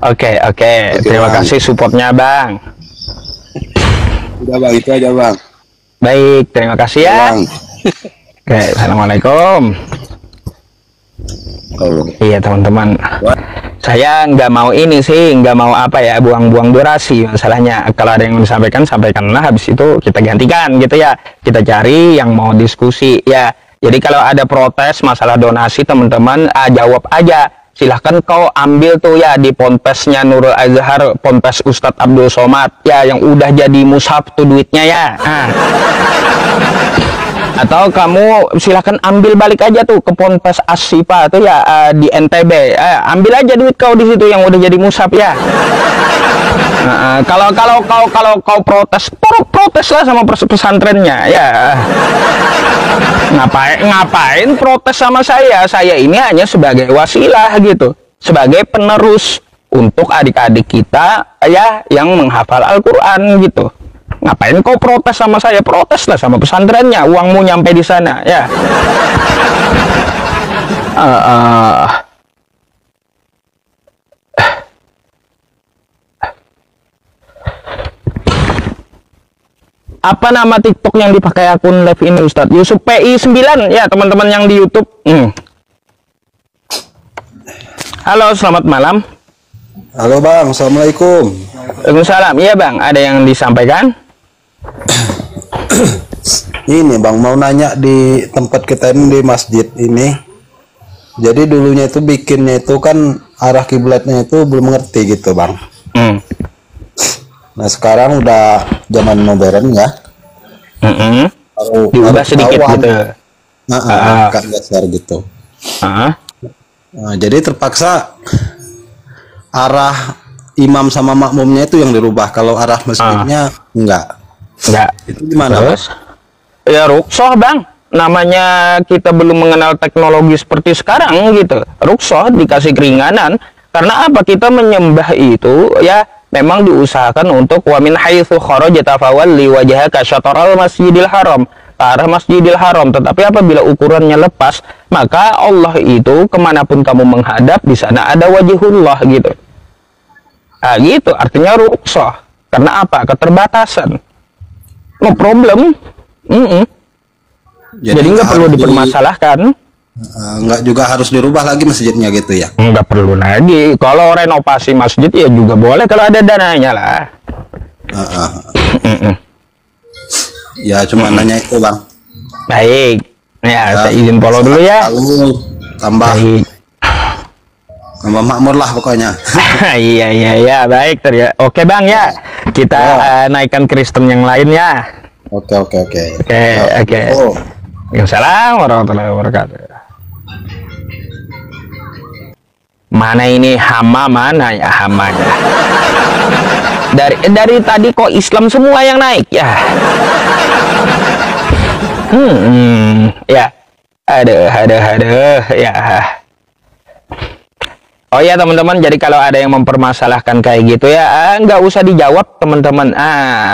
Oke. Terima Bang. kasih supportnya Bang. Udah Bang, itu aja Bang. Baik, terima kasih ya. Bang. Oke, assalamualaikum. Oh. Iya teman-teman, saya nggak mau ini sih, nggak mau apa ya, buang-buang durasi masalahnya. Kalau ada yang mau disampaikan, sampaikanlah, habis itu kita gantikan gitu ya. Kita cari yang mau diskusi ya. Jadi kalau ada protes masalah donasi teman-teman, jawab aja. Silahkan kau ambil tuh ya di ponpesnya Nurul Azhar, ponpes Ustadz Abdul Somad ya, yang udah jadi mushaf tuh duitnya ya. Nah. Atau kamu silahkan ambil balik aja tuh ke ponpes Asipa tuh ya, di NTB. Ambil aja duit kau di situ yang udah jadi mushaf ya. Kalau kau protes lah sama pesantrennya ya. Ngapain protes sama saya? Saya ini hanya sebagai wasilah gitu, sebagai penerus untuk adik-adik kita ya yang menghafal Al-Qur'an gitu. Ngapain kau protes sama saya? Protes lah sama pesantrennya, uangmu nyampe di sana ya. Apa nama TikTok yang dipakai akun live ini Ustadz? Yusuf PI 9 ya teman-teman yang di YouTube. Halo, selamat malam. Halo Bang, assalamualaikum. Waalaikumsalam. Iya Bang, ada yang disampaikan? Ini Bang, mau nanya di tempat kita ini di masjid ini. Jadi dulunya itu bikinnya itu kan arah kiblatnya itu belum ngerti gitu Bang. Nah sekarang udah zaman modern ya. Diubah sedikit gitu. Agak geser gitu. Nah, jadi terpaksa arah imam sama makmumnya itu yang dirubah. Kalau arah masjidnya enggak. Itu gimana? Terus? Ya ruksoh Bang. Namanya kita belum mengenal teknologi seperti sekarang gitu. Ruksoh dikasih keringanan. Karena apa? Kita menyembah itu ya memang diusahakan untuk wa min haitsu kharajta fawalli wajhaka syatral masjidil haram, ke arah Masjidil Haram. Tetapi apabila ukurannya lepas, maka Allah itu kemanapun kamu menghadap, di sana ada wajhullah gitu. Nah, gitu artinya rukhsah. Karena apa? Keterbatasan. No problem. Jadi nggak perlu dipermasalahkan. Nggak juga harus dirubah lagi masjidnya gitu ya? Nggak perlu lagi. Kalau renovasi masjid ya juga boleh kalau ada dananya lah. Ya cuma nanya itu Bang. Baik. Ya, saya izin follow dulu ya. Lalu tambah makmur lah pokoknya. Iya baik ya. Oke Bang ya. Kita naikkan Kristen yang lain ya. Oke. Waalaikumsalam warahmatullahi wabarakatuh. Mana ini hama, mana ya hamanya? Dari tadi kok Islam semua yang naik ya? Ya. Aduh ya. Oh ya teman-teman, jadi kalau ada yang mempermasalahkan kayak gitu ya, nggak usah dijawab teman-teman.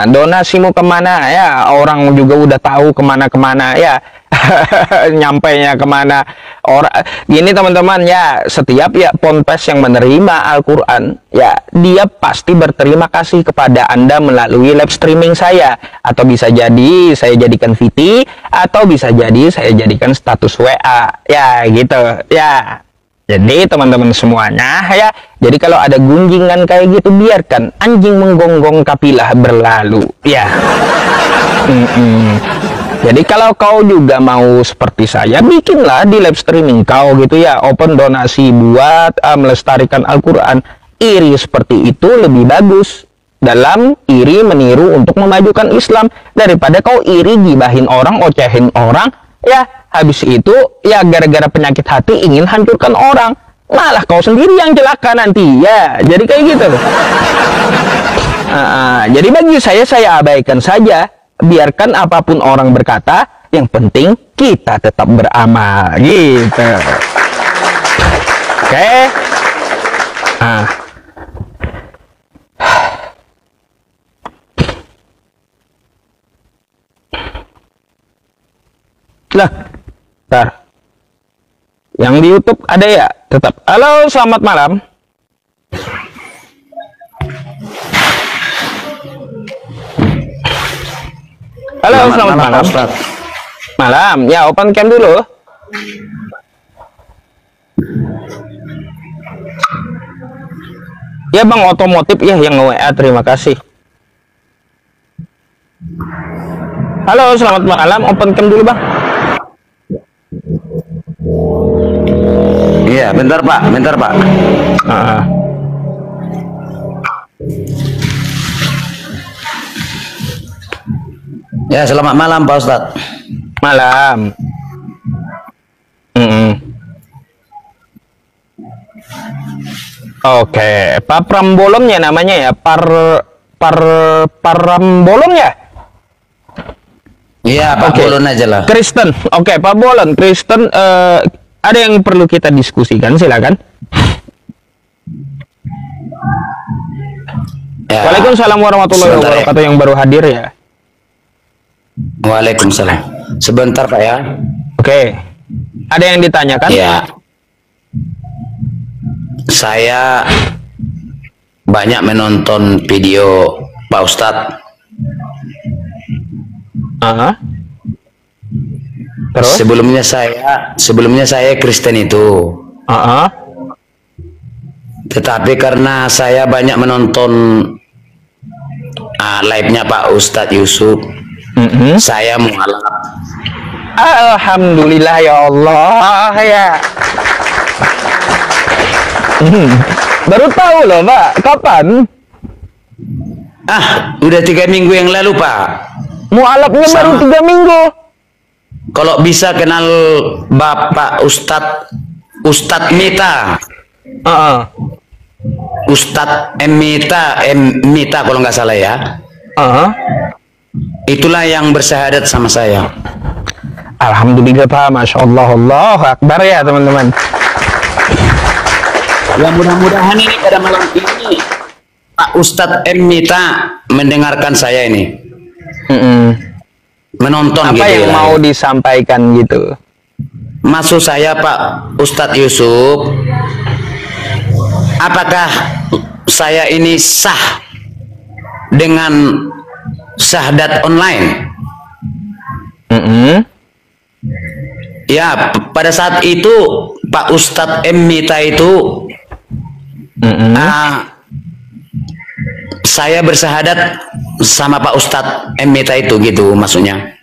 Donasimu kemana ya? Orang juga udah tahu kemana-kemana ya. Nyampainya kemana orang gini teman-teman ya. Setiap ya ponpes yang menerima Al-Quran ya, dia pasti berterima kasih kepada Anda melalui live streaming saya, atau bisa jadi saya jadikan VT, atau bisa jadi saya jadikan status WA ya gitu ya. Jadi teman-teman semuanya ya, jadi kalau ada gunjingan kayak gitu, biarkan anjing menggonggong kapilah berlalu ya. Jadi kalau kau juga mau seperti saya, bikinlah di live streaming kau gitu ya, open donasi buat melestarikan Al-Quran. Iri seperti itu lebih bagus dalam iri meniru untuk memajukan Islam, daripada kau iri gibahin orang, ocehin orang ya, habis itu ya gara-gara penyakit hati ingin hancurkan orang, malah kau sendiri yang celaka nanti ya. Jadi kayak gitu. Jadi bagi saya abaikan saja. Biarkan apapun orang berkata, yang penting kita tetap beramal gitu. Oke. Lah, ntar. Yang di YouTube ada ya? Tetap. Halo, selamat malam. Halo, selamat malam. Pak Ustadz. Malam. Ya, open cam dulu. Ya Bang, otomotif ya yang WA, terima kasih. Halo, selamat malam. Open cam dulu Bang. Iya, bentar Pak. Ah. Ya, selamat malam Pak Ustadz. Malam. Oke, Pak Prambolon ya namanya ya, Prambolon ya. Iya, Pak Oke. Bolon aja lah. Kristen, oke Pak Bolon, Kristen, ada yang perlu kita diskusikan, silakan. Ya. Waalaikumsalam warahmatullahi Sebentar ya. wabarakatuh yang baru hadir ya. Waalaikumsalam. Sebentar Pak ya. Oke, ada yang ditanyakan? Ya. Saya banyak menonton video Pak Ustadz. Aha. Terus? Sebelumnya saya Kristen itu. Aha. Tetapi karena saya banyak menonton live-nya Pak Ustadz Yusuf, saya mualaf. Alhamdulillah ya Allah ya. Baru tahu loh Pak, kapan? Udah 3 minggu yang lalu Pak. Mualafnya baru 3 minggu. Kalau bisa kenal Bapak Ustadz Mita. Ustadz Mita kalau nggak salah ya. Itulah yang bersyahadat sama saya. Alhamdulillah Pak, Masya Allah, Allahu Akbar ya teman-teman. Ya mudah-mudahan ini pada malam ini Pak Ustadz Mita mendengarkan saya ini. Menonton Apa gitu yang ya. mau disampaikan gitu? Maksud saya Pak Ustadz Yusuf, apakah saya ini sah dengan syahadat online? Ya, pada saat itu Pak Ustadz Mita itu saya bersyahadat sama Pak Ustadz Mita itu gitu maksudnya.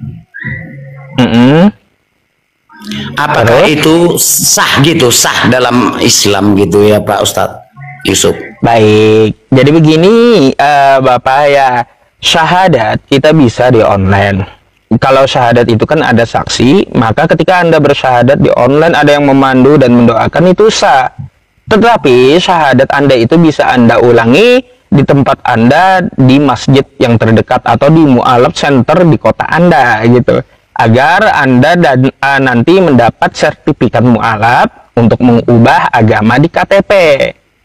Apakah itu sah gitu, sah dalam Islam gitu ya Pak Ustadz Yusuf? Baik, jadi begini Bapak ya, syahadat kita bisa di online. Kalau syahadat itu kan ada saksi, maka ketika Anda bersyahadat di online ada yang memandu dan mendoakan itu sah. Tetapi syahadat Anda itu bisa Anda ulangi di tempat Anda, di masjid yang terdekat atau di mualaf center di kota Anda gitu. Agar Anda dan nanti mendapat sertifikat mualaf untuk mengubah agama di KTP.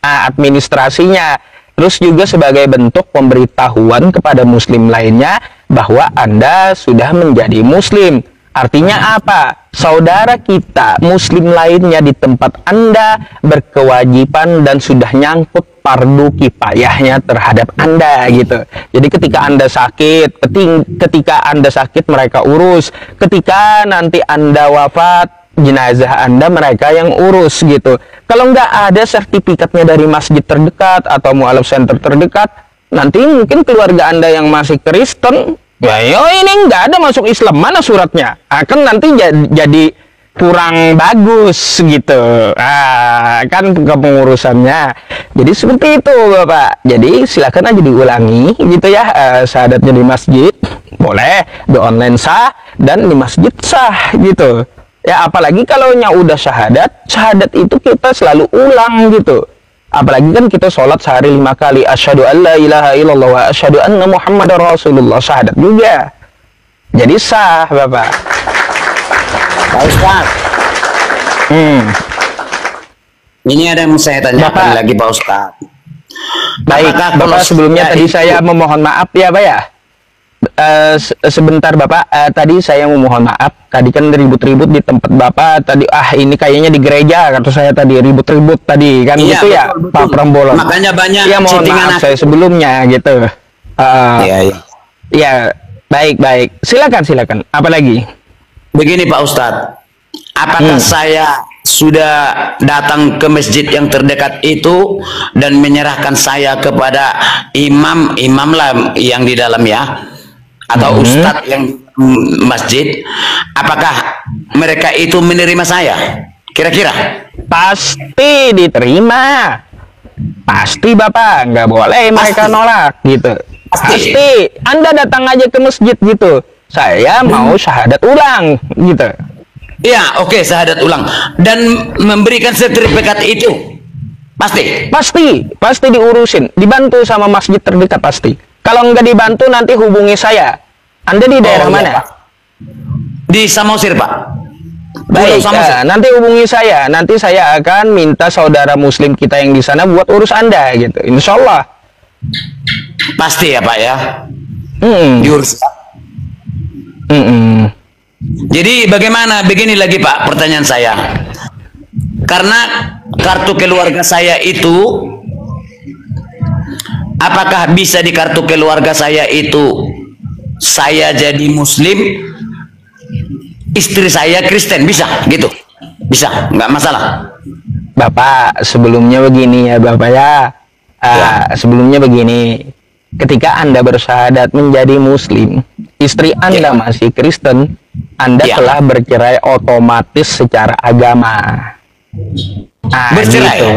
Administrasinya. Terus juga sebagai bentuk pemberitahuan kepada muslim lainnya bahwa Anda sudah menjadi muslim. Artinya apa? Saudara kita muslim lainnya di tempat Anda berkewajiban dan sudah nyangkut fardu kifayahnya terhadap Anda gitu. Jadi ketika Anda sakit, ketika Anda sakit mereka urus, ketika nanti Anda wafat jenazah Anda mereka yang urus gitu. Kalau nggak ada sertifikatnya dari masjid terdekat atau mualaf center terdekat, nanti mungkin keluarga Anda yang masih Kristen, ya ini nggak ada masuk Islam, mana suratnya? Akan nanti jadi kurang bagus gitu. Kan kepengurusannya. Jadi seperti itu Bapak. Jadi silakan aja diulangi gitu ya, syahadatnya di masjid boleh, di online sah, dan di masjid sah gitu. Ya apalagi kalau udah syahadat itu kita selalu ulang gitu. Apalagi kan kita sholat sehari 5 kali, asyhadu an la ilaha illallah wa asyhadu anna muhammadar rasulullah, syahadat juga. Jadi sah Bapak. Pak Ustadz. Ini ada yang saya tanyakan lagi Pak Ustadz. Baik, Bapak sebelumnya tadi saya memohon maaf ya Pak ya. Sebentar Bapak, tadi saya memohon maaf. Tadi kan ribut-ribut di tempat Bapak tadi. Ini kayaknya di gereja kata saya tadi, ribut-ribut tadi kan gitu ya betul. Pak Prambolon. Makanya banyak ya mohon maaf saya sebelumnya gitu. Ya Baik, baik. Silakan. Apalagi? Begini Pak Ustadz, apakah saya sudah datang ke masjid yang terdekat itu dan menyerahkan saya kepada imam lah yang di dalam ya, atau ustadz yang di masjid, apakah mereka itu menerima saya? Kira-kira? Pasti diterima. Pasti Bapak, nggak boleh mereka nolak gitu. Pasti. Anda datang aja ke masjid gitu. Saya mau syahadat ulang gitu. Iya, oke, syahadat ulang dan memberikan sertifikat itu. Pasti diurusin, dibantu sama masjid terdekat pasti. Kalau nggak dibantu nanti hubungi saya. Anda di daerah mana? Pak. Di Samosir, Pak. Baik, nanti hubungi saya. Nanti saya akan minta saudara muslim kita yang di sana buat urus Anda gitu. Insya Allah. Pasti ya Pak ya. Diurus. Jadi bagaimana? Begini lagi Pak, pertanyaan saya. Karena kartu keluarga saya itu, apakah bisa di kartu keluarga saya itu saya jadi muslim, istri saya Kristen, bisa gitu? Bisa, nggak masalah. Bapak, sebelumnya begini ya Bapak ya. Sebelumnya begini, ketika Anda bersyahadat menjadi muslim, istri Anda masih Kristen, Anda telah bercerai otomatis secara agama. Bercerai? Gitu.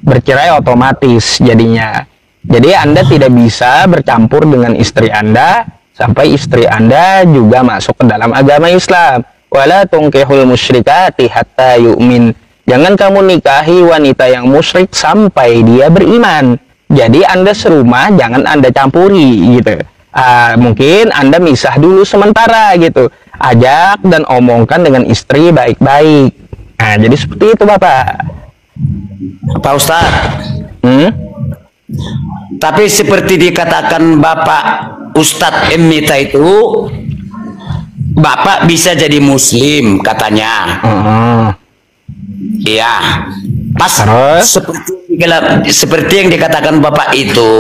Bercerai otomatis jadinya. Jadi Anda tidak bisa bercampur dengan istri Anda sampai istri Anda juga masuk ke dalam agama Islam. Wala tunkihul musyrikati hatta yu'min. Jangan kamu nikahi wanita yang musyrik sampai dia beriman. Jadi Anda serumah, jangan Anda campuri gitu. Mungkin Anda misah dulu sementara gitu. Ajak dan omongkan dengan istri baik-baik. Nah, jadi seperti itu Bapak. Pak Ustadz. Tapi seperti dikatakan Bapak Ustadz Emita itu, Bapak bisa jadi muslim katanya. Iya. Pas seperti yang dikatakan Bapak itu,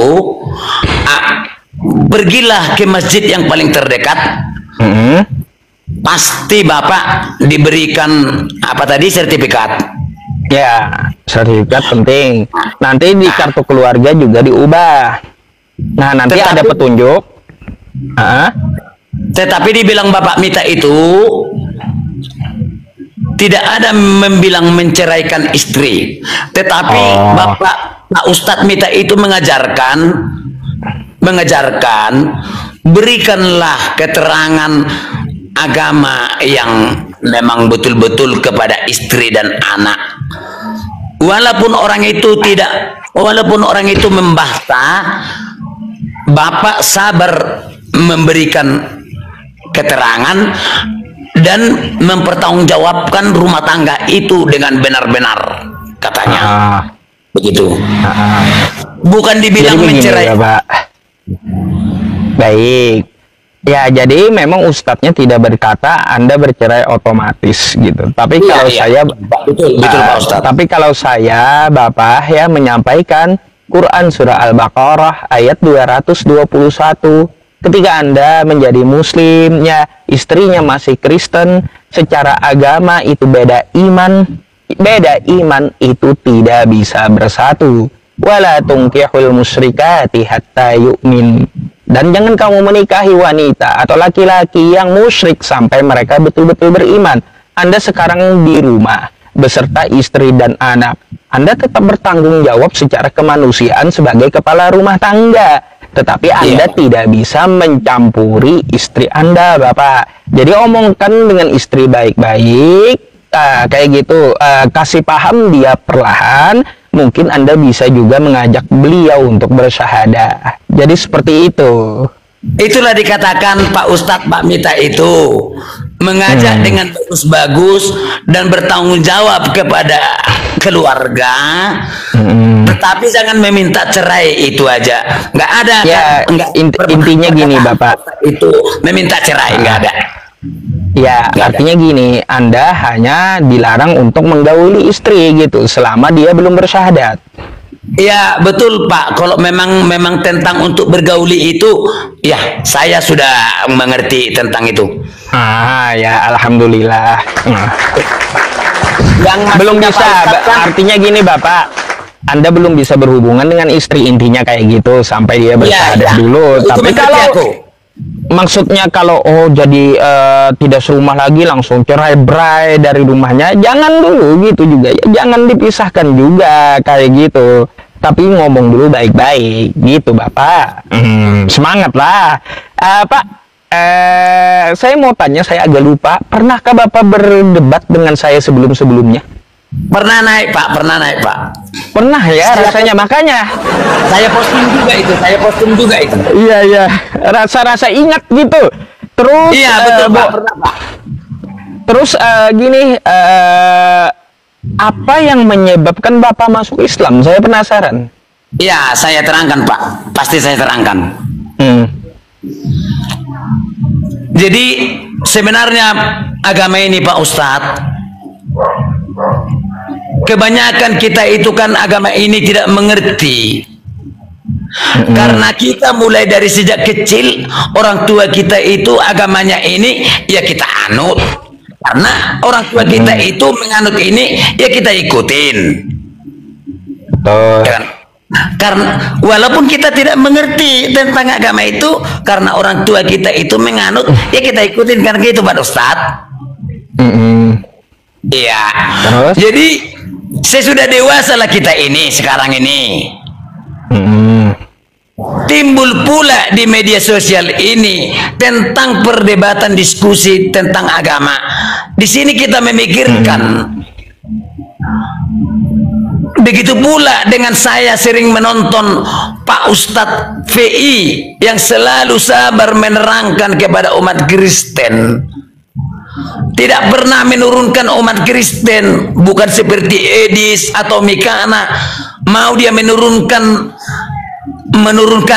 pergilah ke masjid yang paling terdekat. Pasti Bapak diberikan apa tadi, sertifikat. Ya, sertifikat penting. Nanti di kartu keluarga juga diubah. Nah, nanti ada petunjuk. Tetapi dibilang Bapak Mita itu tidak ada membilang menceraikan istri. Tetapi Pak Ustadz Mita itu mengajarkan berikanlah keterangan agama yang memang betul-betul kepada istri dan anak. Walaupun orang itu membantah, Bapak sabar memberikan keterangan dan mempertanggungjawabkan rumah tangga itu dengan benar-benar, katanya. Begitu. Bukan dibilang mencerai. Pak. Baik. Ya, jadi memang ustadznya tidak berkata Anda bercerai otomatis gitu. Tapi kalau saya betul Pak Ustadz. Tapi kalau saya Bapak ya menyampaikan Quran surah Al-Baqarah ayat 221. Ketika Anda menjadi muslimnya, istrinya masih Kristen, secara agama itu beda iman. Beda iman itu tidak bisa bersatu. Wala tunkihul musyrikati hatta yu'min. Dan jangan kamu menikahi wanita atau laki-laki yang musyrik sampai mereka betul-betul beriman. Anda sekarang di rumah beserta istri dan anak. Anda tetap bertanggung jawab secara kemanusiaan sebagai kepala rumah tangga. Tetapi Anda tidak bisa mencampuri istri Anda, Bapak. Jadi omongkan dengan istri baik-baik, kayak gitu. Kasih paham dia perlahan. Mungkin Anda bisa juga mengajak beliau untuk bersyahadah. Jadi seperti itu. Itulah dikatakan Pak Ustadz Pak Mita itu mengajak dengan bagus-bagus dan bertanggung jawab kepada keluarga. Tetapi jangan meminta cerai itu aja. Nggak ada. Ya, intinya gini Bapak. Itu meminta cerai nggak ada. Ya, artinya gini, Anda hanya dilarang untuk menggauli istri gitu selama dia belum bersyahadat. Ya betul Pak. Kalau memang tentang untuk bergauli itu, ya saya sudah mengerti tentang itu. Ya alhamdulillah. Yang Belum maksudnya bisa, Pak Ustadz kan, artinya gini Bapak, Anda belum bisa berhubungan dengan istri, intinya kayak gitu sampai dia bersyahadat dulu. Itu Tapi mengerti kalau aku. maksudnya kalau jadi tidak serumah lagi langsung cerai-berai dari rumahnya, jangan dulu gitu juga ya, jangan dipisahkan juga kayak gitu. Tapi ngomong dulu baik-baik gitu Bapak. Semangat lah. Pak, saya mau tanya, saya agak lupa, pernahkah Bapak berdebat dengan saya sebelum-sebelumnya? Pernah naik Pak. Pernah ya rasanya, makanya Saya posting juga itu. iya rasa-rasa ingat gitu. Terus Iya betul Pak, pernah Pak. terus gini, apa yang menyebabkan Bapak masuk Islam? Saya penasaran. Iya, saya terangkan Pak. Pasti saya terangkan. Jadi sebenarnya agama ini Pak Ustadz, kebanyakan kita itu kan agama ini tidak mengerti. Karena kita mulai dari sejak kecil, orang tua kita itu agamanya ini ya kita anut. Karena orang tua kita itu menganut ini ya kita ikutin. Karena walaupun kita tidak mengerti tentang agama itu, karena orang tua kita itu menganut ya kita ikutin, karena gitu Pak Ustadz. Iya. Jadi saya sudah dewasa lah kita ini sekarang ini. Timbul pula di media sosial ini tentang perdebatan diskusi tentang agama. Di sini kita memikirkan. Begitu pula dengan saya sering menonton Pak Ustadz VI yang selalu sabar menerangkan kepada umat Kristen. Tidak pernah menurunkan umat Kristen, bukan seperti Edis atau Mikana. Mau dia menurunkan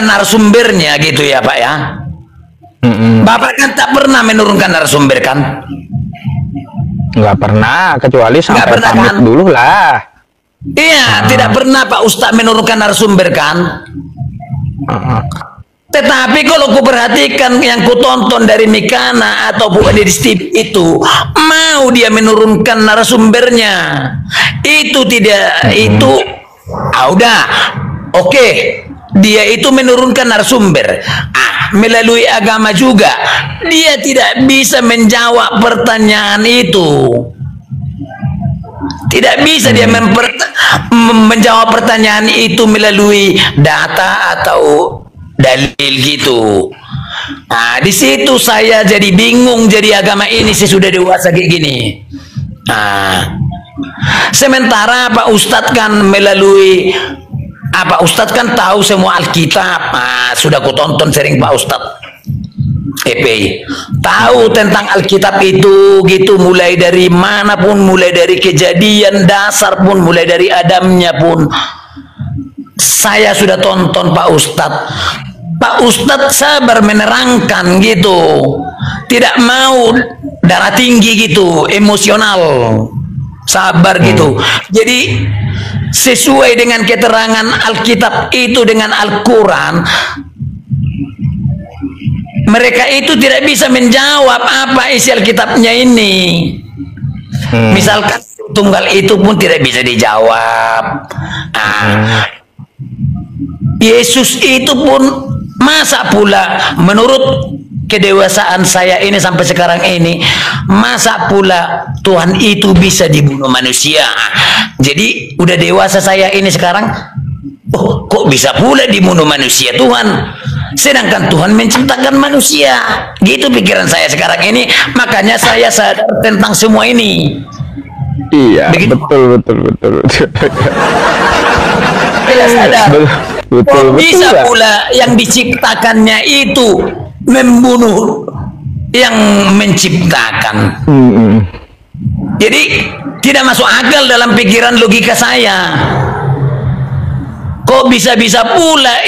narasumbernya gitu ya Pak ya. Bapak kan tak pernah menurunkan narasumber kan? Nggak pernah, kecuali sampai pernah, pamit kan? dulu lah. Iya, tidak pernah Pak Ustadz menurunkan narasumber kan? Tetapi kalau ku perhatikan yang ku tonton dari Mikana atau Bu Edis TV itu, mau dia menurunkan narasumbernya. Itu tidak, itu udah oke. Dia itu menurunkan narasumber melalui agama juga. Dia tidak bisa menjawab pertanyaan itu. Tidak bisa dia menjawab pertanyaan itu melalui data atau dalil gitu. Nah, di situ saya jadi bingung, jadi agama ini saya sudah dewasa kayak gini. Nah, sementara Pak Ustadz kan melalui Pak Ustadz kan tahu semua Alkitab. Sudah ku tonton sering Pak Ustadz EP, tahu tentang Alkitab itu gitu, mulai dari manapun, mulai dari kejadian dasar pun, mulai dari Adamnya pun saya sudah tonton Pak Ustadz. Pak Ustadz sabar menerangkan gitu, tidak mau darah tinggi gitu, emosional, sabar gitu. Jadi sesuai dengan keterangan Alkitab itu dengan Al-Quran, mereka itu tidak bisa menjawab apa isi Alkitabnya ini. Misalkan tunggal itu pun tidak bisa dijawab. Yesus itu pun masa pula, menurut kedewasaan saya ini sampai sekarang ini, masa pula Tuhan itu bisa dibunuh manusia. Jadi udah dewasa saya ini sekarang, kok bisa pula dibunuh manusia Tuhan, sedangkan Tuhan menciptakan manusia. Gitu pikiran saya sekarang ini. Makanya saya sadar tentang semua ini. Iya, begitu. betul. Saya sadar. Betul, bisa betul, pula yang diciptakannya itu membunuh yang menciptakan. Jadi tidak masuk akal dalam pikiran logika saya. Kok bisa-bisa pula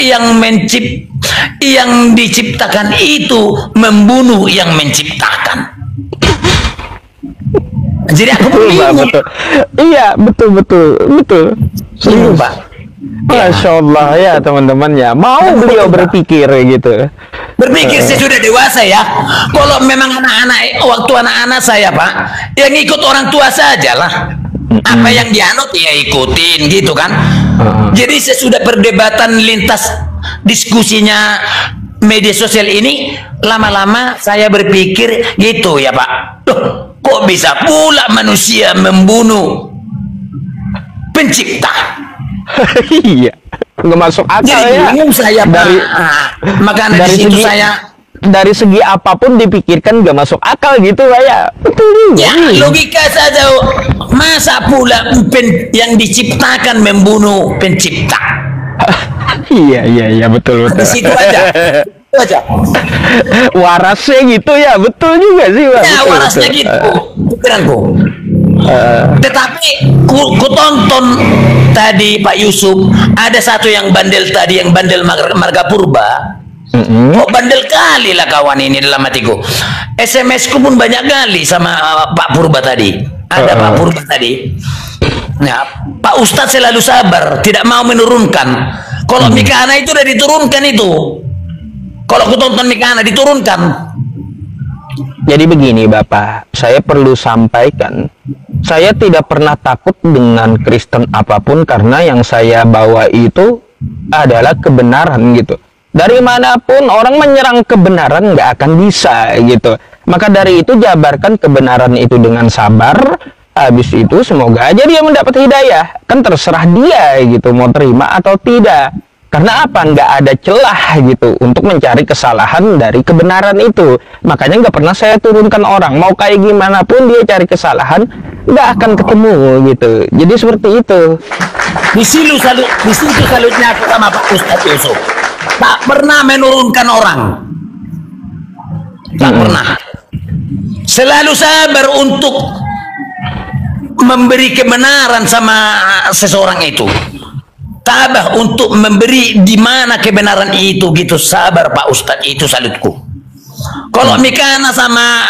yang diciptakan itu membunuh yang menciptakan? Jadi aku bingung. Iya, betul. Serius, Pak. Masya Allah ya teman-teman ya. Mau beliau berpikir gitu. Berpikir saya sudah dewasa ya. Kalau memang waktu anak-anak saya Pak, yang ikut orang tua saja lah. Apa yang dianut ya ikutin gitu kan. Jadi saya sudah perdebatan lintas diskusinya media sosial ini, lama-lama saya berpikir gitu ya Pak. Loh, kok bisa pula manusia membunuh pencipta? Iya, nggak masuk akal. Jadi ya. bingung saya Pak. Makanya dari situ dari segi apapun dipikirkan nggak masuk akal gitu Pak ya. Betul juga. Ya, logika saja. Masa pula yang diciptakan membunuh pencipta? Iya betul. Di situ aja. Itu aja. Warasnya gitu ya, betul juga sih Pak. Ya, betul, warasnya betul. gitu. Pikiranku. Tetapi ku tonton tadi Pak Yusuf, ada satu yang bandel tadi, yang bandel marga purba. Kok bandel kali lah kawan ini dalam hatiku. SMS ku pun banyak kali sama Pak Purba tadi. Ada Pak Purba tadi. Nah, Pak Ustadz selalu sabar, tidak mau menurunkan. Kalau Mikana itu udah diturunkan itu. Kalau aku tonton Mikana diturunkan. Jadi begini Bapak, saya perlu sampaikan, saya tidak pernah takut dengan Kristen apapun karena yang saya bawa itu adalah kebenaran gitu. Dari manapun orang menyerang kebenaran nggak akan bisa gitu. Maka dari itu jabarkan kebenaran itu dengan sabar. Habis itu semoga aja dia mendapat hidayah. Kan terserah dia gitu mau terima atau tidak. Karena apa? Nggak ada celah gitu untuk mencari kesalahan dari kebenaran itu. Makanya nggak pernah saya turunkan orang. Mau kayak gimana pun dia cari kesalahan, nggak akan ketemu gitu. Jadi seperti itu. Di situ salutnya aku sama Pak Ustadz Yusuf. Tak pernah menurunkan orang. Tak pernah. Selalu sabar untuk memberi kebenaran sama seseorang itu. Tabah untuk memberi di mana kebenaran itu gitu. Sabar Pak Ustadz, itu salutku. Kalau Mikana sama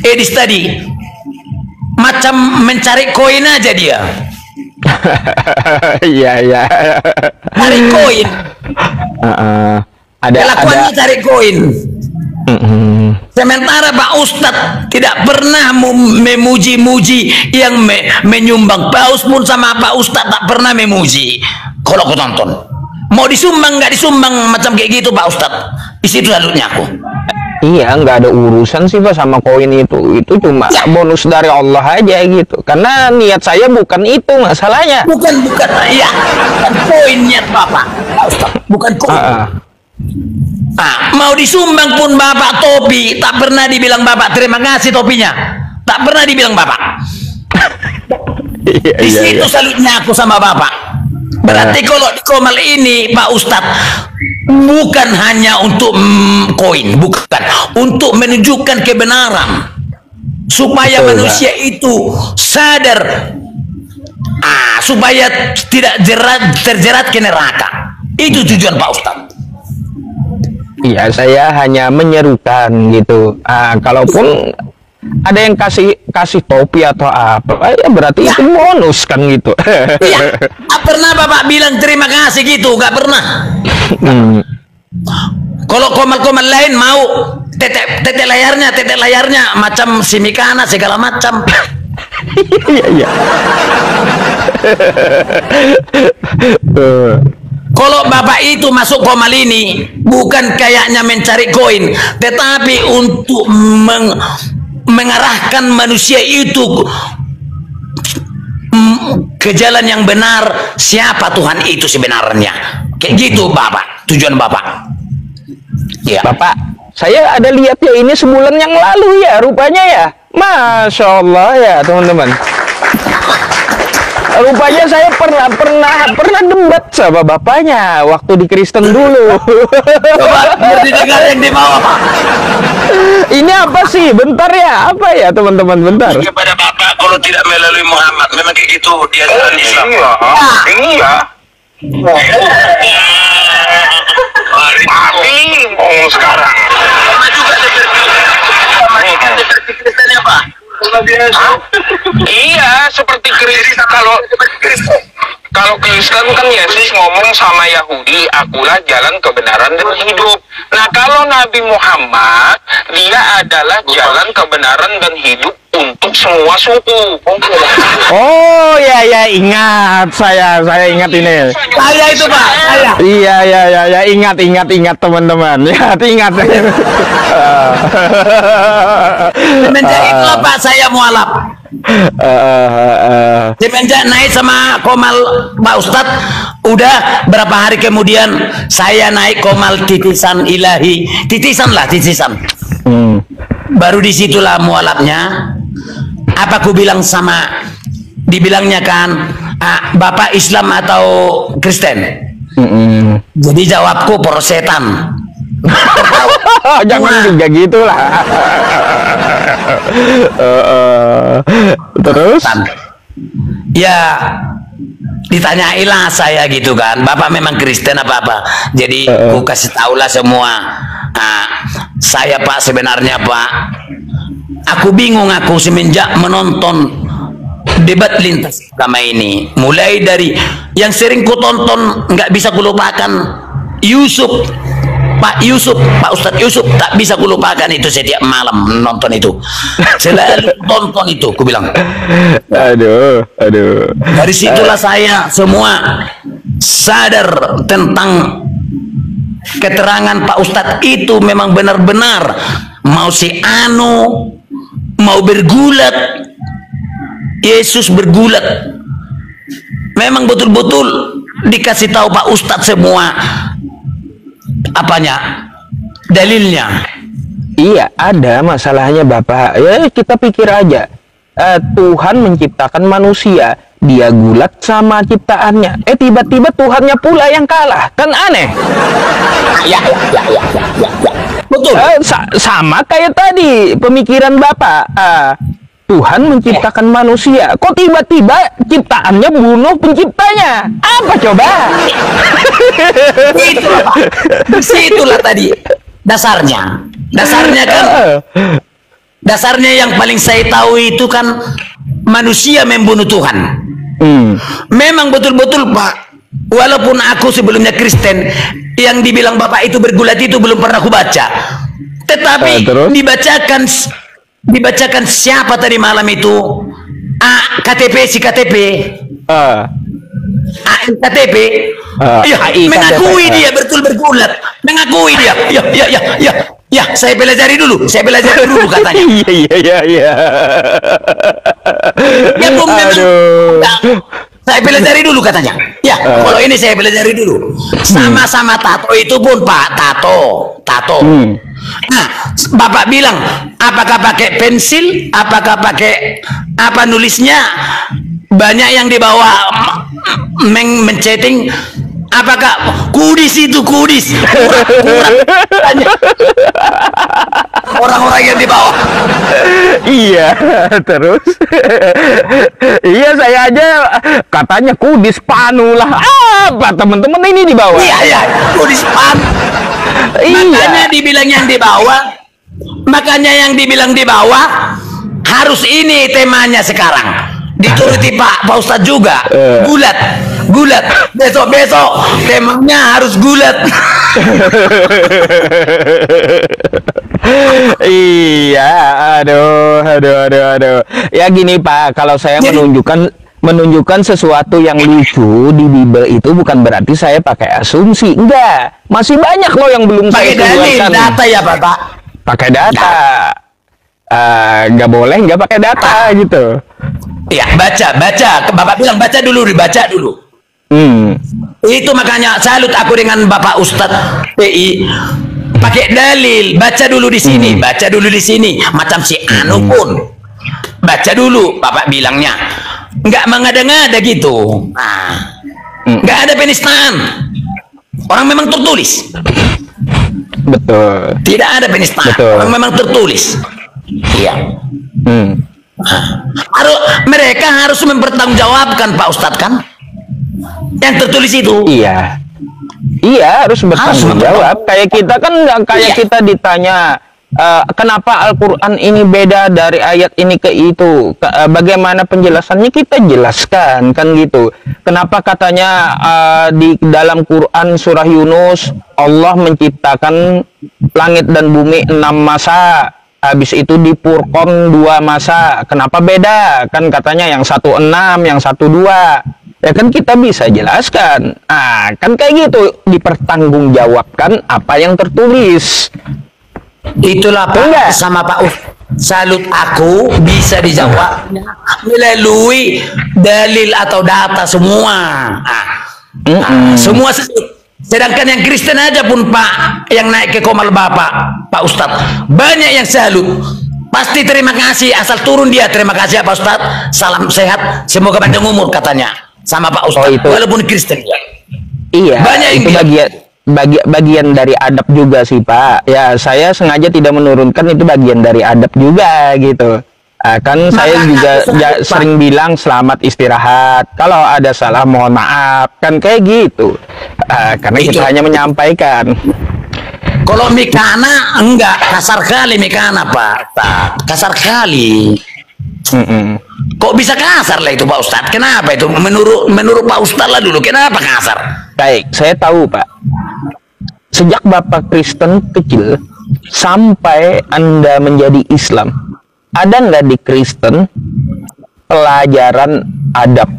Edis tadi macam mencari koin aja dia. Iya. Cari koin. Kelakuannya cari koin. Sementara Pak Ustadz tidak pernah memuji-muji yang menyumbang. Paus pun sama Pak Ustadz tak pernah memuji. Kalau aku tonton, mau disumbang nggak disumbang macam kayak gitu Pak Ustadz. Di situ salutnya aku. Iya, nggak ada urusan sih Pak sama koin itu cuma bonus dari Allah aja gitu. Karena niat saya bukan itu masalahnya. Bukan, iya, bukan koin niat Bapak, Pak Ustadz, bukan koin. Mau disumbang pun Bapak topi, tak pernah dibilang Bapak terima kasih topinya, tak pernah dibilang Bapak. Di situ salutnya aku sama Bapak. Berarti kalau di Komal ini Pak Ustadz bukan hanya untuk koin, bukan, untuk menunjukkan kebenaran supaya manusia itu sadar, supaya tidak terjerat ke neraka. Itu tujuan Pak Ustadz. Iya, saya hanya menyerukan gitu. Kalaupun ada yang kasih topi atau apa, ya berarti itu bonus kan gitu. Iya, gak pernah Bapak bilang terima kasih gitu, gak pernah. Kalau komal-komal lain mau tetek layarnya macam si Mikana segala macam. Iya. Kalau Bapak itu masuk komal ini bukan kayaknya mencari koin, tetapi untuk mengarahkan manusia itu ke jalan yang benar, siapa Tuhan itu sebenarnya. Kayak gitu Bapak, tujuan Bapak. Ya. Bapak, saya ada lihat ya ini sebulan yang lalu ya rupanya ya. Masya Allah ya teman-teman. Rupanya saya pernah debat sama bapaknya waktu di Kristen dulu. Coba biar didengar yang di bawah. Ini apa sih? Bentar ya, apa ya teman-teman? Bentar. Kepada Bapak kalau tidak melalui Muhammad, memang kayak gitu dia jalan Islam. Iya. Tapi sekarang sama juga seperti Kristen apa? Iya, seperti Kristen. Kalau ke Kristen kan Yesus ngomong sama Yahudi, akulah jalan kebenaran dan hidup. Nah, kalau Nabi Muhammad, dia adalah jalan kebenaran dan hidup untuk semua suku. Oh ya ingat, saya ingat ini. Saya itu Pak, saya. Iya ingat teman-teman. Ya ingat. Semenjak itu apa saya mualaf. Semenjak naik sama Komal Pak Ustadz, udah berapa hari kemudian saya naik Komal titisan ilahi, titisan. Baru disitulah mualafnya. Apa ku bilang sama, dibilangnya kan, Bapak Islam atau Kristen? Jadi jawabku porosetan. Jangan juga gitulah. Terus? Ya, ditanyailah saya gitu kan, Bapak memang Kristen apa? Jadi ku kasih taulah semua. Saya Pak, sebenarnya Pak, aku bingung aku semenjak menonton debat lintas agama ini. Mulai dari yang sering ku tonton, nggak bisa ku lupakan Pak Ustadz Yusuf, tak bisa ku lupakan itu. Setiap malam nonton itu, selalu tonton itu, ku bilang. Aduh. Dari situlah saya semua sadar tentang keterangan Pak Ustadz itu memang benar-benar mau si mau bergulat, Yesus bergulat. Memang betul-betul dikasih tahu Pak Ustadz semua dalilnya. Iya, ada masalahnya Bapak. Ya, kita pikir aja. Tuhan menciptakan manusia, dia gulat sama ciptaannya. Tiba-tiba Tuhannya pula yang kalah. Kan aneh. Ya. Betul. Sama kayak tadi pemikiran Bapak. Tuhan menciptakan manusia, kok tiba-tiba ciptaannya bunuh penciptanya? Apa coba? Situlah tadi dasarnya kan, dasarnya yang paling saya tahu itu kan manusia membunuh Tuhan. Memang betul-betul Pak, walaupun aku sebelumnya Kristen, yang dibilang Bapak itu bergulat itu belum pernah aku baca, tetapi dibacakan siapa tadi malam itu, KTP mengakui dia betul bergulat, mengakui dia. Ya, saya pelajari dulu katanya. Iya. Ya memang. Saya pelajari dulu katanya. Ya, kalau ini saya pelajari dulu. Sama-sama tato itu pun Pak, tato. Nah, Bapak bilang, apakah pakai pensil, apakah pakai apa nulisnya? Banyak yang dibawa menceting. Apakah kudis itu kudis? Orang-orang yang di bawah. Iya, terus. Iya, saya aja katanya kudis panu lah. Apa teman-teman ini di bawah? Iya, kudis panu. Makanya dibilang yang di bawah. Makanya yang dibilang di bawah harus ini temanya sekarang. Dituruti Pak Ustadz juga. Gulat. Besok temanya harus gulat. Iya, aduh. Ya gini Pak, kalau saya menunjukkan sesuatu yang lucu di Bible itu bukan berarti saya pakai asumsi. Enggak, masih banyak loh yang belum saya keluarkan. Pakai data ya Pak? Pakai data. Nggak boleh nggak pakai data gitu. Iya, baca. Bapak bilang dibaca dulu. Itu makanya salut aku dengan Bapak Ustadz PI. Pakai dalil, baca dulu di sini, Macam si Anu pun baca dulu, Bapak bilangnya. Nggak mengada-ngada gitu. Nggak ada penistaan. Orang memang tertulis. Betul. Tidak ada penistaan. Orang memang tertulis. Iya. Mereka harus mempertanggungjawabkan Pak Ustadz kan, yang tertulis itu. Iya, harus bertanggung jawab. Kayak kita kan nggak kayak kita ditanya kenapa Al-Quran ini beda dari ayat ini ke itu, bagaimana penjelasannya kita jelaskan, kan gitu. Kenapa katanya di dalam Quran surah Yunus Allah menciptakan langit dan bumi 6 masa, habis itu di Furqan 2 masa, kenapa beda? Kan katanya yang satu 6, yang satu 2. Ya kan kita bisa jelaskan. Kan kayak gitu, dipertanggungjawabkan apa yang tertulis. Itulah Pak, sama Pak salut aku bisa dijawab melalui dalil atau data semua. Semua sedangkan yang Kristen aja pun Pak, yang naik ke Komal Pak Ustadz, banyak yang salut. Pasti terima kasih, asal turun dia terima kasih Pak Ustadz, salam sehat, semoga panjang umur katanya sama Pak Ustadz, walaupun Kristen. Iya, banyak itu bagian dari adab juga sih Pak. Ya saya sengaja tidak menurunkan, itu bagian dari adab juga gitu. Kan saya juga sering bilang selamat istirahat, kalau ada salah mohon maaf, kan kayak gitu. Karena kita hanya menyampaikan. Kalau mikana enggak, kasar kali mikana Pak, kasar kali. Kok bisa kasar lah itu Pak Ustadz? Kenapa itu? Menurut Pak Ustadz lah dulu, kenapa kasar? Baik, saya tahu Pak. Sejak Bapak Kristen kecil sampai Anda menjadi Islam, ada nggak di Kristen pelajaran adab?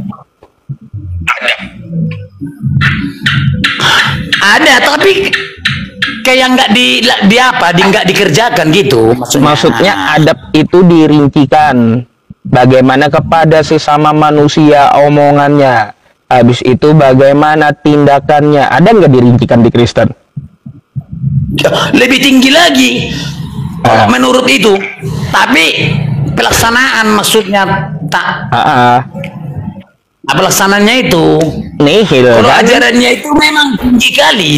Ada, tapi kayak nggak nggak dikerjakan gitu. Maksudnya adab itu dirincikan. Bagaimana kepada sesama manusia omongannya, habis itu bagaimana tindakannya, ada nggak dirincikan di Kristen? Lebih tinggi lagi menurut itu, tapi pelaksanaan maksudnya tak pelaksanaannya itu nihil. Kalau Kan? ajarannya itu memang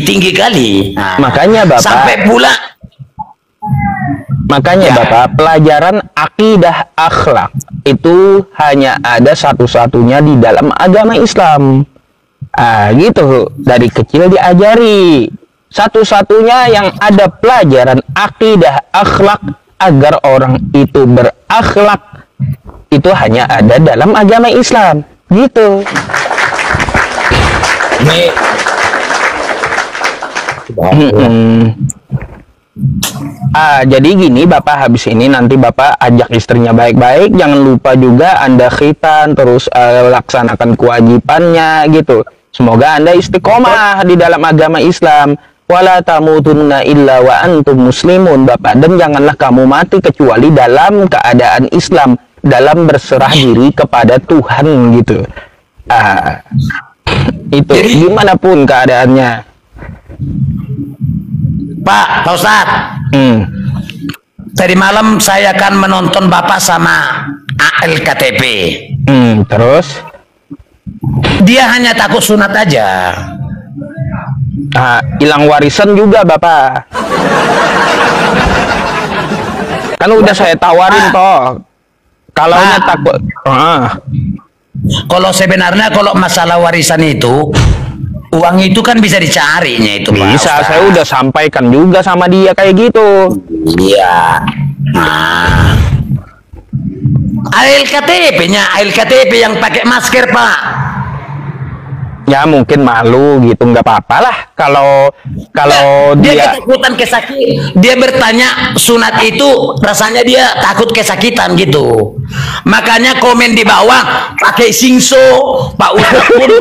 tinggi kali. Makanya Bapak sampai pula Bapak, pelajaran akidah akhlak itu hanya ada satu-satunya di dalam agama Islam. Gitu, dari kecil diajari. Satu-satunya yang ada pelajaran akidah akhlak agar orang itu berakhlak itu hanya ada dalam agama Islam. Gitu. Jadi gini Bapak, habis ini nanti Bapak ajak istrinya baik-baik, jangan lupa juga Anda khitan, terus laksanakan kewajibannya gitu. Semoga Anda istiqomah di dalam agama Islam. Wala tamutunna illa wa antum muslimun Bapak, dan janganlah kamu mati kecuali dalam keadaan Islam, dalam berserah diri kepada Tuhan gitu. Itu gimana pun keadaannya. Pak Ustadz, tadi malam saya akan menonton Bapak sama ALKTP. Terus? Dia hanya takut sunat aja. Hilang warisan juga Bapak. Kan udah saya tawarin toh. Kalau takut. Kalau sebenarnya kalau masalah warisan itu, uang itu kan bisa dicarinya itu Pak. Bisa, saya udah sampaikan juga sama dia kayak gitu. Iya. ALKTP yang pakai masker Pak. Ya mungkin malu gitu, nggak apa-apa lah kalau dia ketakutan kesakit. Dia bertanya sunat itu rasanya dia takut kesakitan gitu. Makanya komen di bawah pakai singso Pak Ustadz pun